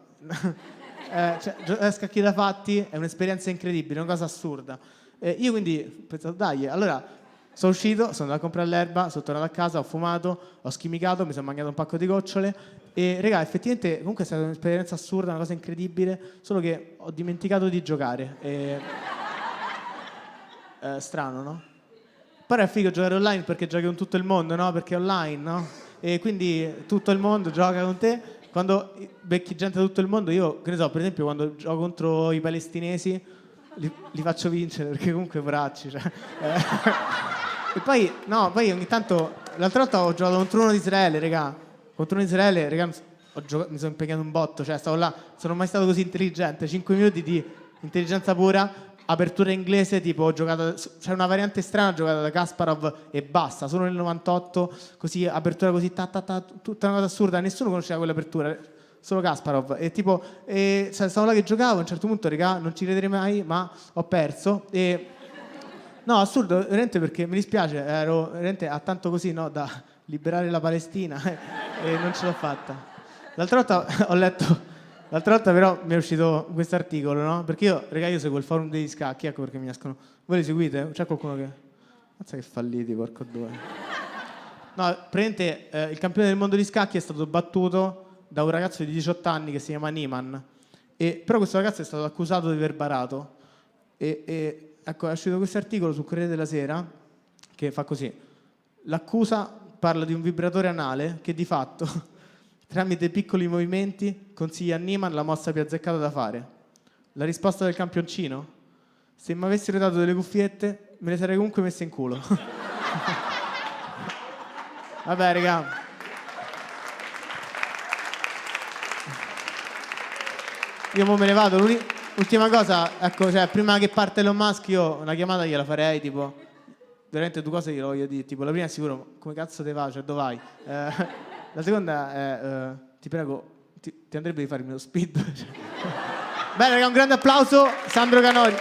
cioè, giocare a scacchi da fatti è un'esperienza incredibile, una cosa assurda. Io quindi ho pensato, dai, allora sono uscito, sono andato a comprare l'erba, sono tornato a casa, ho fumato, ho schimicato, mi sono mangiato un pacco di gocciole e, raga, effettivamente comunque è stata un'esperienza assurda, una cosa incredibile, solo che ho dimenticato di giocare. Strano, no? Però è figo giocare online perché giochi con tutto il mondo, no? Perché è online, no? E quindi tutto il mondo gioca con te. Quando becchi gente da tutto il mondo, io, che ne so, per esempio quando gioco contro i palestinesi li faccio vincere perché comunque poracci, cioè. E poi, no, poi ogni tanto, l'altra volta ho giocato contro uno di Israele, raga. Contro uno di Israele, raga, mi sono impegnato un botto, cioè stavo là, sono mai stato così intelligente, 5 minuti di intelligenza pura. Apertura inglese, tipo ho giocato, c'è una variante strana giocata da Kasparov e basta, solo nel 98, così apertura così tutta una cosa assurda, nessuno conosceva quell'apertura, solo Kasparov. E tipo, stavo là che giocavo, a un certo punto, raga, non ci crederei mai, ma ho perso. No, assurdo, veramente, perché mi dispiace, ero veramente a tanto così, no, da liberare la Palestina e non ce l'ho fatta. L'altra volta ho letto. L'altra volta però mi è uscito questo articolo, no? Perché io, raga, io seguo il forum degli scacchi, ecco perché mi escono. Voi li seguite? C'è qualcuno che... Mazza che falliti, porco due. No, praticamente il campione del mondo di scacchi è stato battuto da un ragazzo di 18 anni che si chiama Niemann. Però questo ragazzo è stato accusato di aver barato. Ecco, è uscito questo articolo sul Corriere della Sera che fa così. L'accusa parla di un vibratore anale che di fatto... tramite piccoli movimenti consiglia a Niemann la mossa più azzeccata da fare. La risposta del campioncino? Se mi avessero dato delle cuffiette me le sarei comunque messe in culo. Vabbè, raga. Io mo me ne vado. L'ultima cosa, ecco, cioè, prima che parte Elon Musk io una chiamata gliela farei, tipo, veramente due cose glielo voglio dire. Tipo, la prima è sicuro, come cazzo te va, cioè dove vai? La seconda è, ti prego, ti andrebbe di farmi lo speed. Bene, raga, un grande applauso, Sandro Canori.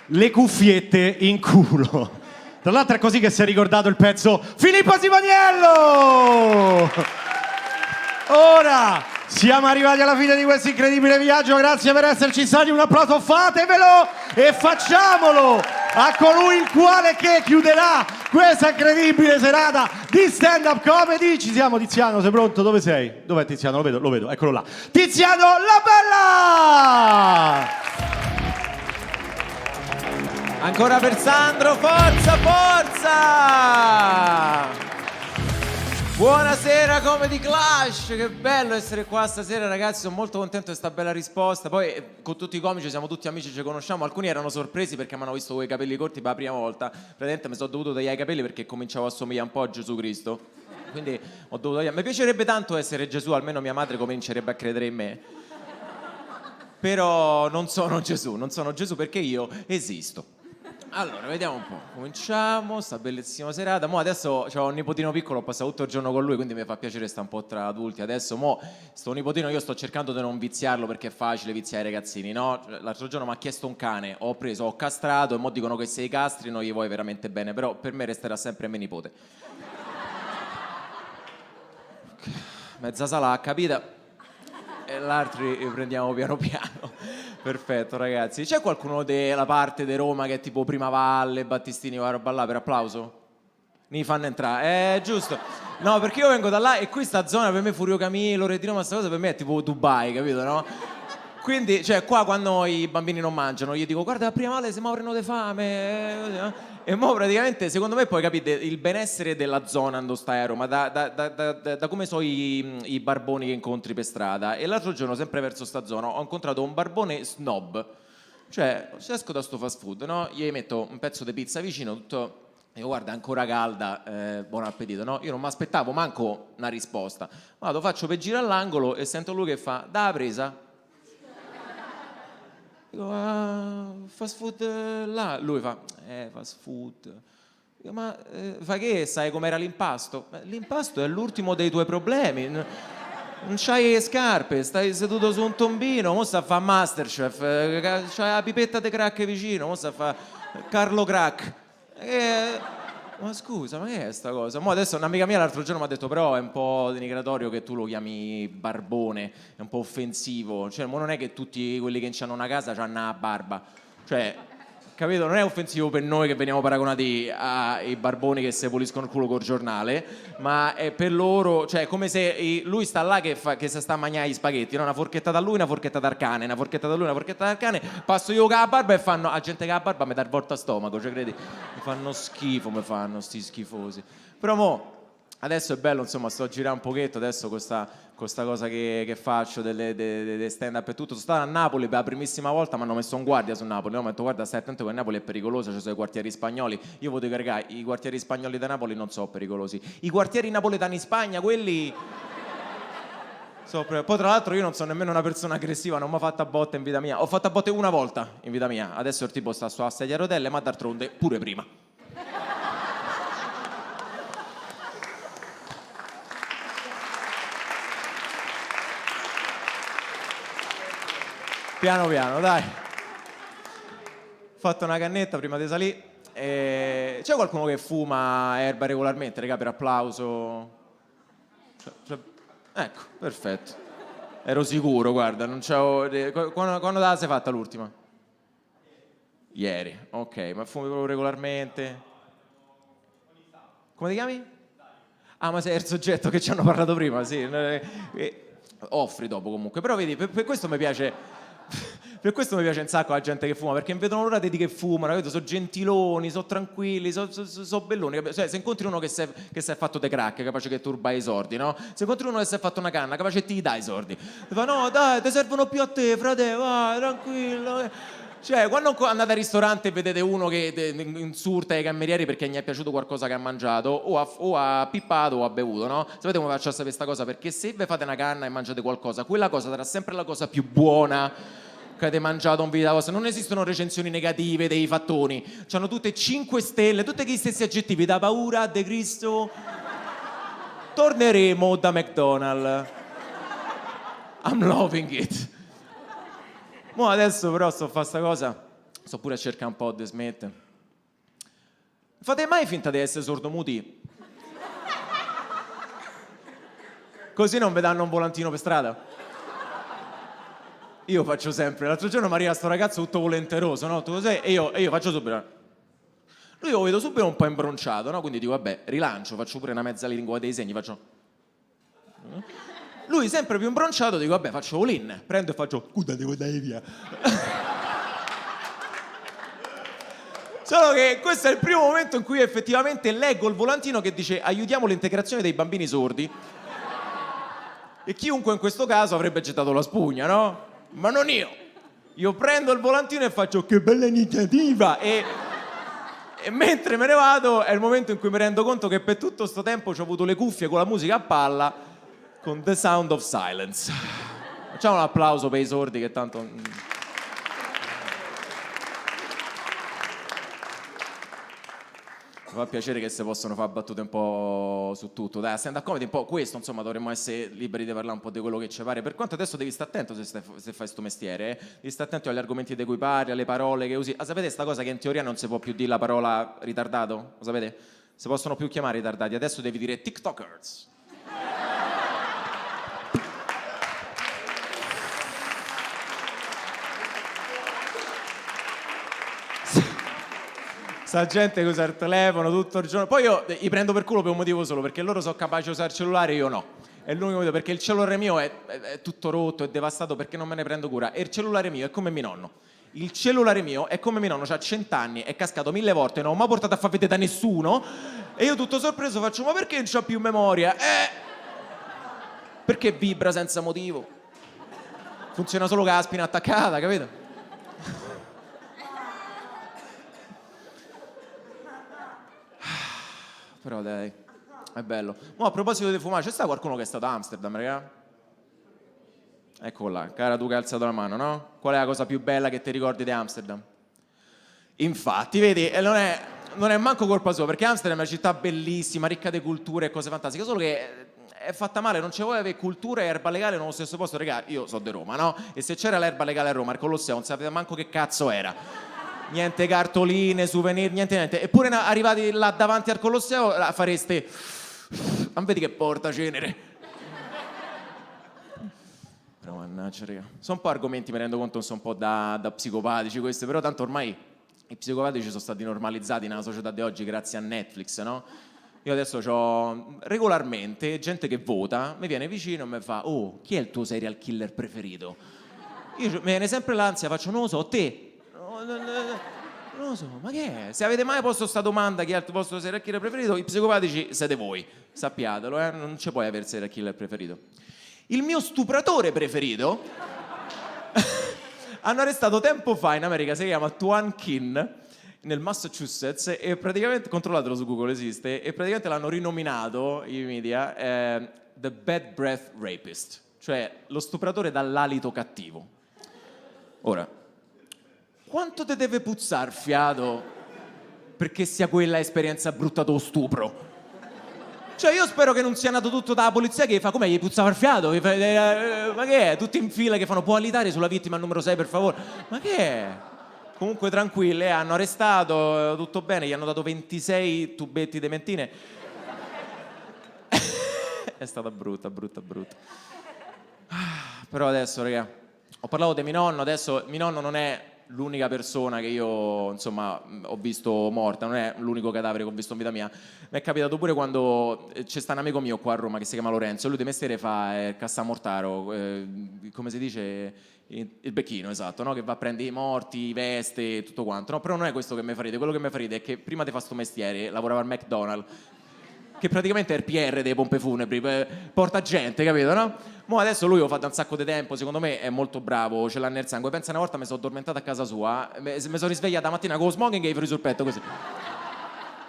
Le cuffiette in culo. Tra l'altro è così che si è ricordato il pezzo Filippo Simoniello! Ora siamo arrivati alla fine di questo incredibile viaggio, grazie per esserci stati, un applauso fatevelo e facciamolo a colui il quale che chiuderà questa incredibile serata di stand-up comedy. Ci siamo, Tiziano, sei pronto? Dove sei? Dov'è Tiziano? Lo vedo, eccolo là. Tiziano La Bella! Ancora per Sandro, forza, forza! Buonasera Comedy Clash, che bello essere qua stasera ragazzi, sono molto contento di questa bella risposta. Poi con tutti i comici siamo tutti amici, ci conosciamo, alcuni erano sorpresi perché mi hanno visto con i capelli corti per la prima volta. Praticamente mi sono dovuto tagliare i capelli perché cominciavo a somigliare un po' a Gesù Cristo. Quindi ho dovuto tagliare. Mi piacerebbe tanto essere Gesù, almeno mia madre comincerebbe a credere in me. Però non sono Gesù perché io esisto. Allora, vediamo un po'. Cominciamo, sta bellissima serata. Mo' adesso ho un nipotino piccolo, ho passato tutto il giorno con lui, quindi mi fa piacere stare un po' tra adulti. Adesso, sto nipotino io sto cercando di non viziarlo perché è facile viziare i ragazzini, no? L'altro giorno mi ha chiesto un cane, ho castrato e mo' dicono che se i castri non gli vuoi veramente bene, però per me resterà sempre mio nipote. Mezza sala capita e l'altri li prendiamo piano piano. Perfetto, ragazzi. C'è qualcuno della parte di Roma che è tipo Primavalle, Battistini, quella roba là, per applauso? Mi fanno entrare, giusto. No, perché io vengo da là e qui sta zona per me, Furio Camillo, Re di Roma, sta cosa per me è tipo Dubai, capito, no? Quindi, cioè, qua quando i bambini non mangiano, gli dico, guarda, a Primavalle si moriano di fame, e mo' praticamente, secondo me, poi capite il benessere della zona dove stai a Roma, da come so i barboni che incontri per strada. E l'altro giorno, sempre verso sta zona, ho incontrato un barbone snob. Cioè, se esco da sto fast food, no? Gli metto un pezzo di pizza vicino, tutto... E io, guarda, ancora calda, buon appetito, no? Io non mi aspettavo manco una risposta. Vado, faccio per girare all'angolo e sento lui che fa, da presa. Dico, fast food là. Lui fa, fast food. Dico, ma fa che? Sai com'era l'impasto? L'impasto è l'ultimo dei tuoi problemi. Non c'hai le scarpe, stai seduto su un tombino, mo sta a fa Masterchef, c'hai la pipetta di crack vicino, mo sta a fa Carlo Crack. Ma scusa, ma che è sta cosa? Mo adesso un'amica mia l'altro giorno mi ha detto però è un po' denigratorio che tu lo chiami barbone, è un po' offensivo. Cioè, mo non è che tutti quelli che hanno una casa hanno una barba. Cioè, capito? Non è offensivo per noi che veniamo paragonati ai barboni che si puliscono il culo col giornale, ma è per loro, cioè è come se lui sta là che si sta a mangiare gli spaghetti, no? Una forchetta da lui, una forchetta dal cane, una forchetta da lui, una forchetta dal cane, passo io con la barba e fanno, a gente che ha la barba mi dà il volto a stomaco, cioè credi? Mi fanno schifo, mi fanno sti schifosi. Però mo, adesso è bello, insomma, sto a girare un pochetto adesso con sta cosa che faccio delle stand up e tutto. Sono stato a Napoli per la primissima volta, mi hanno messo un guardia su Napoli, no? Mi hanno detto guarda stai attento che Napoli è pericolosa, ci sono i quartieri spagnoli. Io voglio dire raga, i quartieri spagnoli da Napoli non sono pericolosi, i quartieri napoletani in Spagna, quelli poi tra l'altro io non sono nemmeno una persona aggressiva, non mi ho fatto a botte in vita mia, ho fatto a botte una volta in vita mia, adesso il tipo sta sulla sedia a rotelle, ma d'altronde pure prima. Piano piano, dai. Ho fatto una cannetta prima di salire. C'è qualcuno che fuma erba regolarmente, raga, per applauso? Ecco, perfetto. Ero sicuro, guarda, non c'avevo... Quando te la sei fatta l'ultima? Ieri, ok, ma fumi proprio regolarmente? Come ti chiami? Ah, ma sei il soggetto che ci hanno parlato prima, sì. Offri dopo comunque, però vedi, per questo mi piace... Per questo mi piace un sacco la gente che fuma, perché non vedono l'ora di che fumano, capito? Sono gentiloni, sono tranquilli, sono belloni. Cioè, se incontri uno che si è fatto dei crack, capace che turba i sordi, no? Se incontri uno che si è fatto una canna, capace che ti dà i sordi. Ti fa, no, dai, ti servono più a te, frate, vai, tranquillo. Cioè, quando andate al ristorante e vedete uno che insulta i camerieri perché gli è piaciuto qualcosa che ha mangiato, o ha pippato o ha bevuto, no? Sapete come faccio a sapere questa cosa? Perché se vi fate una canna e mangiate qualcosa, quella cosa sarà sempre la cosa più buona che avete mangiato in vita vostra. Non esistono recensioni negative dei fattoni, c'hanno tutte 5 stelle, tutti gli stessi aggettivi, da paura, de Cristo. Torneremo da McDonald's. I'm loving it. Mo adesso però sto a fare sta cosa, sto pure a cercare un po' di smettere. Fate mai finta di essere sordomuti? Così non vi danno un volantino per strada? Io faccio sempre. L'altro giorno mi arriva sto ragazzo tutto volenteroso, no? Tu cos'è? E io faccio subito. Lui lo vedo subito un po' imbronciato, no? Quindi dico, vabbè, rilancio, faccio pure una mezza lingua dei segni, faccio... Lui sempre più imbronciato, dico, vabbè, faccio all-in. Prendo e faccio, scusa, devo andare via. Solo che questo è il primo momento in cui effettivamente leggo il volantino che dice aiutiamo l'integrazione dei bambini sordi. E chiunque in questo caso avrebbe gettato la spugna, no? Ma non io. Io prendo il volantino e faccio che bella iniziativa e mentre me ne vado è il momento in cui mi rendo conto che per tutto sto tempo ho avuto le cuffie con la musica a palla con The Sound of Silence. Facciamo un applauso per i sordi che tanto... Mi fa piacere che si possono fare battute un po' su tutto. Dai, stand-up comedy un po' questo, insomma, dovremmo essere liberi di parlare un po' di quello che ci pare. Per quanto adesso devi stare attento se fai sto mestiere, devi stare attento agli argomenti di cui parli, alle parole che usi. Ah, sapete sta cosa che in teoria non si può più dire la parola ritardato? Lo sapete? Si possono più chiamare ritardati, adesso devi dire TikTokers. Sta gente che usa il telefono tutto il giorno. Poi io li prendo per culo per un motivo solo, perché loro sono capaci di usare il cellulare e io no. È l'unico motivo, perché il cellulare mio è tutto rotto, è devastato perché non me ne prendo cura. E il cellulare mio è come mio nonno. Il cellulare mio è come mio nonno, ha 100 anni, è cascato 1000 volte, non ho mai portato a far vedere da nessuno. E io tutto sorpreso faccio, ma perché non c'ha più memoria? Perché vibra senza motivo. Funziona solo con la spina attaccata, capito? Però dai, è bello. Ma a proposito di fumare, c'è stato qualcuno che è stato a Amsterdam, raga? Ecco là, cara tu che hai alzato la mano, no? Qual è la cosa più bella che ti ricordi di Amsterdam? Infatti, vedi, non è manco colpa sua, perché Amsterdam è una città bellissima, ricca di culture e cose fantastiche, solo che è fatta male, non ci vuole avere cultura e erba legale nello stesso posto. Raga, io so di Roma, no? E se c'era l'erba legale a Roma, il Colosseo, non sapete manco che cazzo era. Niente cartoline, souvenir, niente. Eppure arrivati là davanti al Colosseo fareste... Non vedi che porta cenere? Però mannaggia, raga. Sono un po' argomenti, mi rendo conto, sono un po' da psicopatici questi, però tanto ormai i psicopatici sono stati normalizzati nella società di oggi grazie a Netflix, no? Io adesso ho regolarmente gente che vota, mi viene vicino e mi fa «Oh, chi è il tuo serial killer preferito?» Io mi viene sempre l'ansia, faccio «Non lo so, te?» Non lo so, ma che è? Se avete mai posto sta domanda chi è il vostro serial killer preferito, i psicopatici siete voi, sappiatelo, non ci puoi avere il serial killer preferito. Il mio stupratore preferito hanno arrestato tempo fa in America, si chiama Tuan Kin, nel Massachusetts, e praticamente, controllatelo su Google, esiste, e praticamente l'hanno rinominato i media The Bad Breath Rapist, cioè lo stupratore dall'alito cattivo. Ora, quanto te deve puzzar fiato perché sia quella esperienza brutta dello stupro? Cioè io spero che non sia nato tutto dalla polizia che fa come gli puzzava il fiato, ma che è? Tutti in fila che fanno può alitare sulla vittima numero 6 per favore, ma che è? Comunque tranquille, hanno arrestato, tutto bene, gli hanno dato 26 tubetti di mentine. È stata brutta. Però adesso, raga, ho parlato di mio nonno, adesso mio nonno non è l'unica persona che io, insomma, ho visto morta, non è l'unico cadavere che ho visto in vita mia. Mi è capitato pure quando c'è sta un amico mio qua a Roma che si chiama Lorenzo, lui di mestiere fa il cassamortaro, come si dice, il becchino, esatto, no? Che va a prendere i morti, veste, tutto quanto, no? Però non è questo che mi fa ridere, quello che mi fa ridere è che prima di fare sto mestiere lavorava al McDonald's, che praticamente è il PR delle pompe funebri, porta gente, capito, no? Mo adesso lui lo fa da un sacco di tempo, secondo me è molto bravo, ce l'ha nel sangue. Pensa, una volta mi sono addormentato a casa sua, mi sono risvegliata mattina con lo smoking e i fori sul petto così.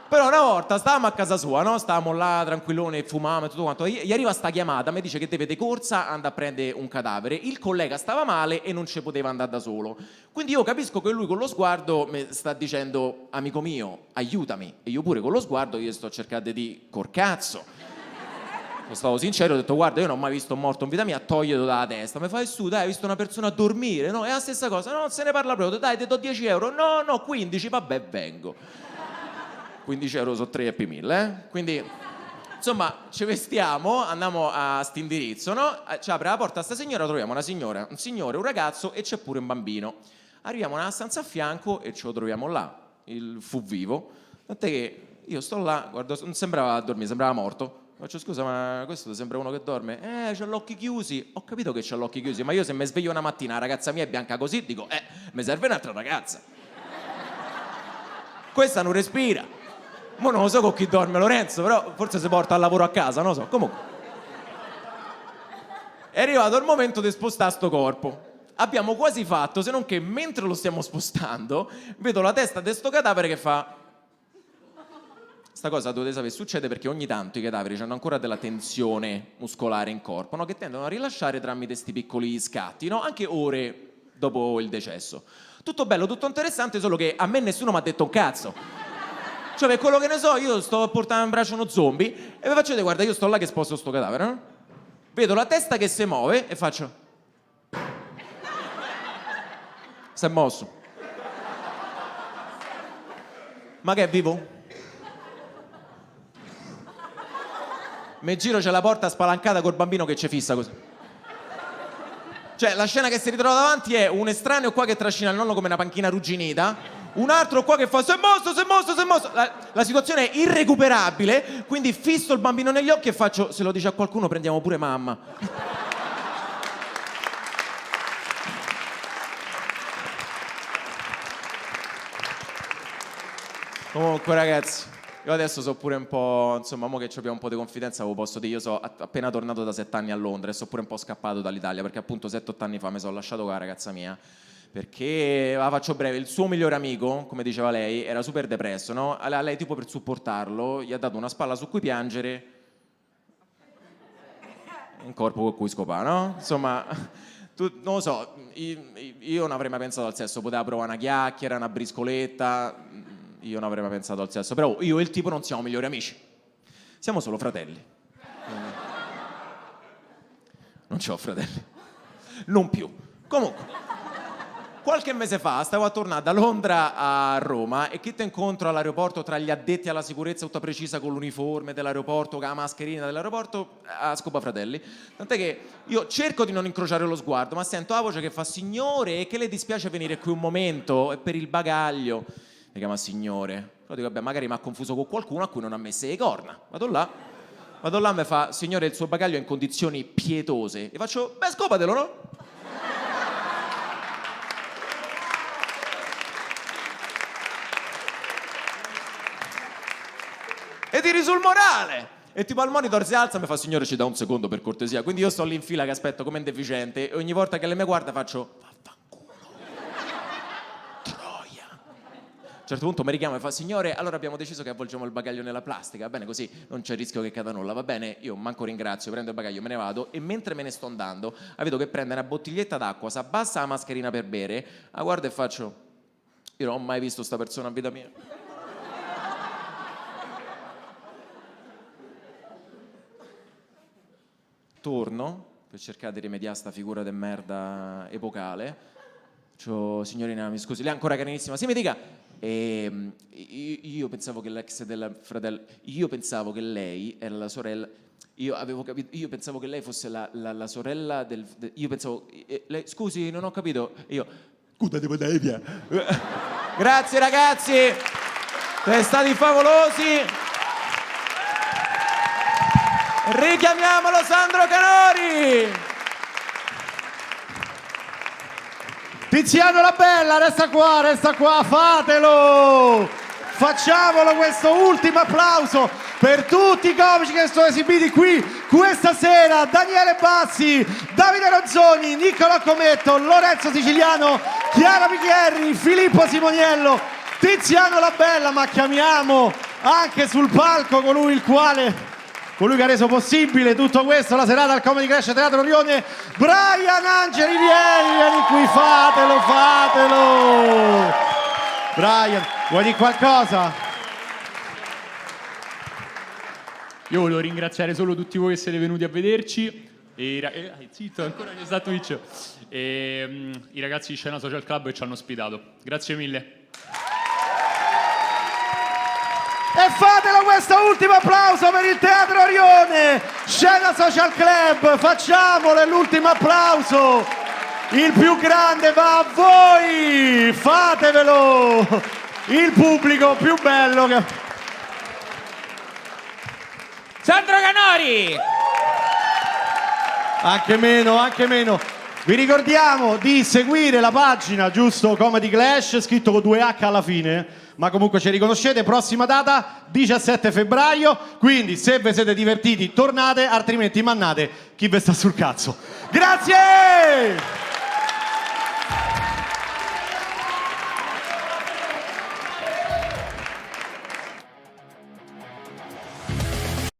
Però una volta stavamo a casa sua, no? Stavamo là tranquilloni, fumavamo e tutto quanto. Gli arriva sta chiamata, mi dice che deve di corsa andare a prendere un cadavere. Il collega stava male e non ci poteva andare da solo. Quindi io capisco che lui con lo sguardo mi sta dicendo amico mio, aiutami. E io pure con lo sguardo gli sto cercando di dire corcazzo. Sono stato sincero, ho detto guarda io non ho mai visto un morto in vita mia, toglielo dalla testa. Mi fai su, dai, hai visto una persona dormire? No, è la stessa cosa, no, non se ne parla proprio, dai, ti do 10 euro. No, 15, vabbè, vengo. 15 euro su 3 Happy Meal, eh? Quindi, insomma, ci vestiamo, andiamo a sto indirizzo, no? Ci apre la porta a sta signora, troviamo una signora, un signore, un ragazzo e c'è pure un bambino. Arriviamo nella stanza a fianco e ce lo troviamo là, il fu vivo. Tant'è che io sto là, guardo, non sembrava dormire, sembrava morto. Faccio scusa, ma questo ti sembra uno che dorme? C'ha gli occhi chiusi. Ho capito che c'ha gli occhi chiusi, ma io se mi sveglio una mattina, la ragazza mia è bianca così, dico, mi serve un'altra ragazza. Questa non respira. Mo non lo so con chi dorme Lorenzo, però forse si porta al lavoro a casa, non lo so. Comunque. È arrivato il momento di spostare sto corpo. Abbiamo quasi fatto, se non che mentre lo stiamo spostando, vedo la testa di sto cadavere che fa... Sta cosa dovete sapere, succede perché ogni tanto i cadaveri hanno ancora della tensione muscolare in corpo, no? Che tendono a rilasciare tramite questi piccoli scatti, no? Anche ore dopo il decesso. Tutto bello, tutto interessante, solo che a me nessuno mi ha detto un cazzo. Cioè, per quello che ne so, io sto a portare in braccio uno zombie e vi faccio vedere, guarda, io sto là che sposto sto cadavere, no? Vedo la testa che si muove e faccio... Si è mosso. Ma che è vivo? Mi giro, c'è la porta spalancata col bambino che ci fissa così. Cioè, la scena che si ritrova davanti è un estraneo qua che trascina il nonno come una panchina arrugginita, un altro qua che fa si è mosso, si è mosso, si è mosso. La situazione è irrecuperabile, quindi fisso il bambino negli occhi e faccio, se lo dice a qualcuno prendiamo pure mamma. Comunque ragazzi, io adesso so pure un po', insomma, mo che abbiamo un po' di confidenza, ve lo posso dire, io sono appena tornato da 7 anni a Londra e sono pure un po' scappato dall'Italia, perché appunto 7-8 anni fa mi sono lasciato con la ragazza mia, perché, la faccio breve, il suo migliore amico, come diceva lei, era super depresso, no? A lei tipo per supportarlo gli ha dato una spalla su cui piangere, un corpo con cui scopare, no? Insomma, non lo so, io non avrei mai pensato al sesso, poteva provare una chiacchiera, una briscoletta... Io non avrei mai pensato al sesso, però io e il tipo non siamo migliori amici. Siamo solo fratelli. Non c'ho fratelli. Non più. Comunque, qualche mese fa stavo a tornare da Londra a Roma e chi ti incontro all'aeroporto tra gli addetti alla sicurezza tutta precisa con l'uniforme dell'aeroporto, con la mascherina dell'aeroporto, a scopa fratelli. Tant'è che io cerco di non incrociare lo sguardo, ma sento la voce che fa signore e che le dispiace venire qui un momento e per il bagaglio. Mi chiama signore. Però dico, vabbè, magari mi ha confuso con qualcuno a cui non ha messo le corna. Vado là e mi fa, signore, il suo bagaglio è in condizioni pietose. E faccio, beh, scopatelo, no? E tiri sul morale. E tipo al monitor si alza e mi fa, signore, ci dà un secondo per cortesia. Quindi io sto lì in fila che aspetto come un deficiente e ogni volta che lei mi guarda faccio... A un certo punto mi richiama e fa, signore, allora abbiamo deciso che avvolgiamo il bagaglio nella plastica, va bene, così non c'è il rischio che cada nulla, va bene? Io manco ringrazio, prendo il bagaglio, me ne vado e mentre me ne sto andando vedo che prende una bottiglietta d'acqua, si abbassa la mascherina per bere, la guardo e faccio, io non ho mai visto sta persona in vita mia. Torno per cercare di rimediare sta figura de merda epocale. C'ho, signorina, mi scusi, lei è ancora carinissima, sì, mi dica. Io pensavo che l'ex del fratello, io pensavo che lei era la sorella, io avevo capito, io pensavo che lei fosse la sorella io pensavo, lei, scusi, non ho capito, io, scusate, potete via. Grazie ragazzi, siete stati favolosi. Richiamiamolo Sandro Canori. Tiziano La Bella, resta qua, fatelo! Facciamolo questo ultimo applauso per tutti i comici che sono esibiti qui questa sera: Daniele Bassi, Davide Ronzoni, Niccolò Cometto, Lorenzo Siciliano, Chiara Michierri, Filippo Simoniello, Tiziano La Bella, ma chiamiamo anche sul palco colui che ha reso possibile tutto questo, la serata al Comedy Clash Teatro Orione, Brian Angeli, vieni qui, fatelo! Brian, vuoi dire qualcosa? Io volevo ringraziare solo tutti voi che siete venuti a vederci. Zitto, ancora c'è stato Twitch. I ragazzi di Scena Social Club che ci hanno ospitato. Grazie mille. E fatelo questo ultimo applauso per il Teatro Orione, Scena Social Club, facciamolo, l'ultimo applauso, il più grande va a voi, fatevelo, il pubblico più bello che... Sandro Canori! Anche meno. Vi ricordiamo di seguire la pagina, giusto, Comedy Clash, scritto con 2H alla fine, ma comunque ci riconoscete. Prossima data 17 febbraio, quindi se vi siete divertiti tornate, altrimenti mannate chi vi sta sul cazzo. Grazie!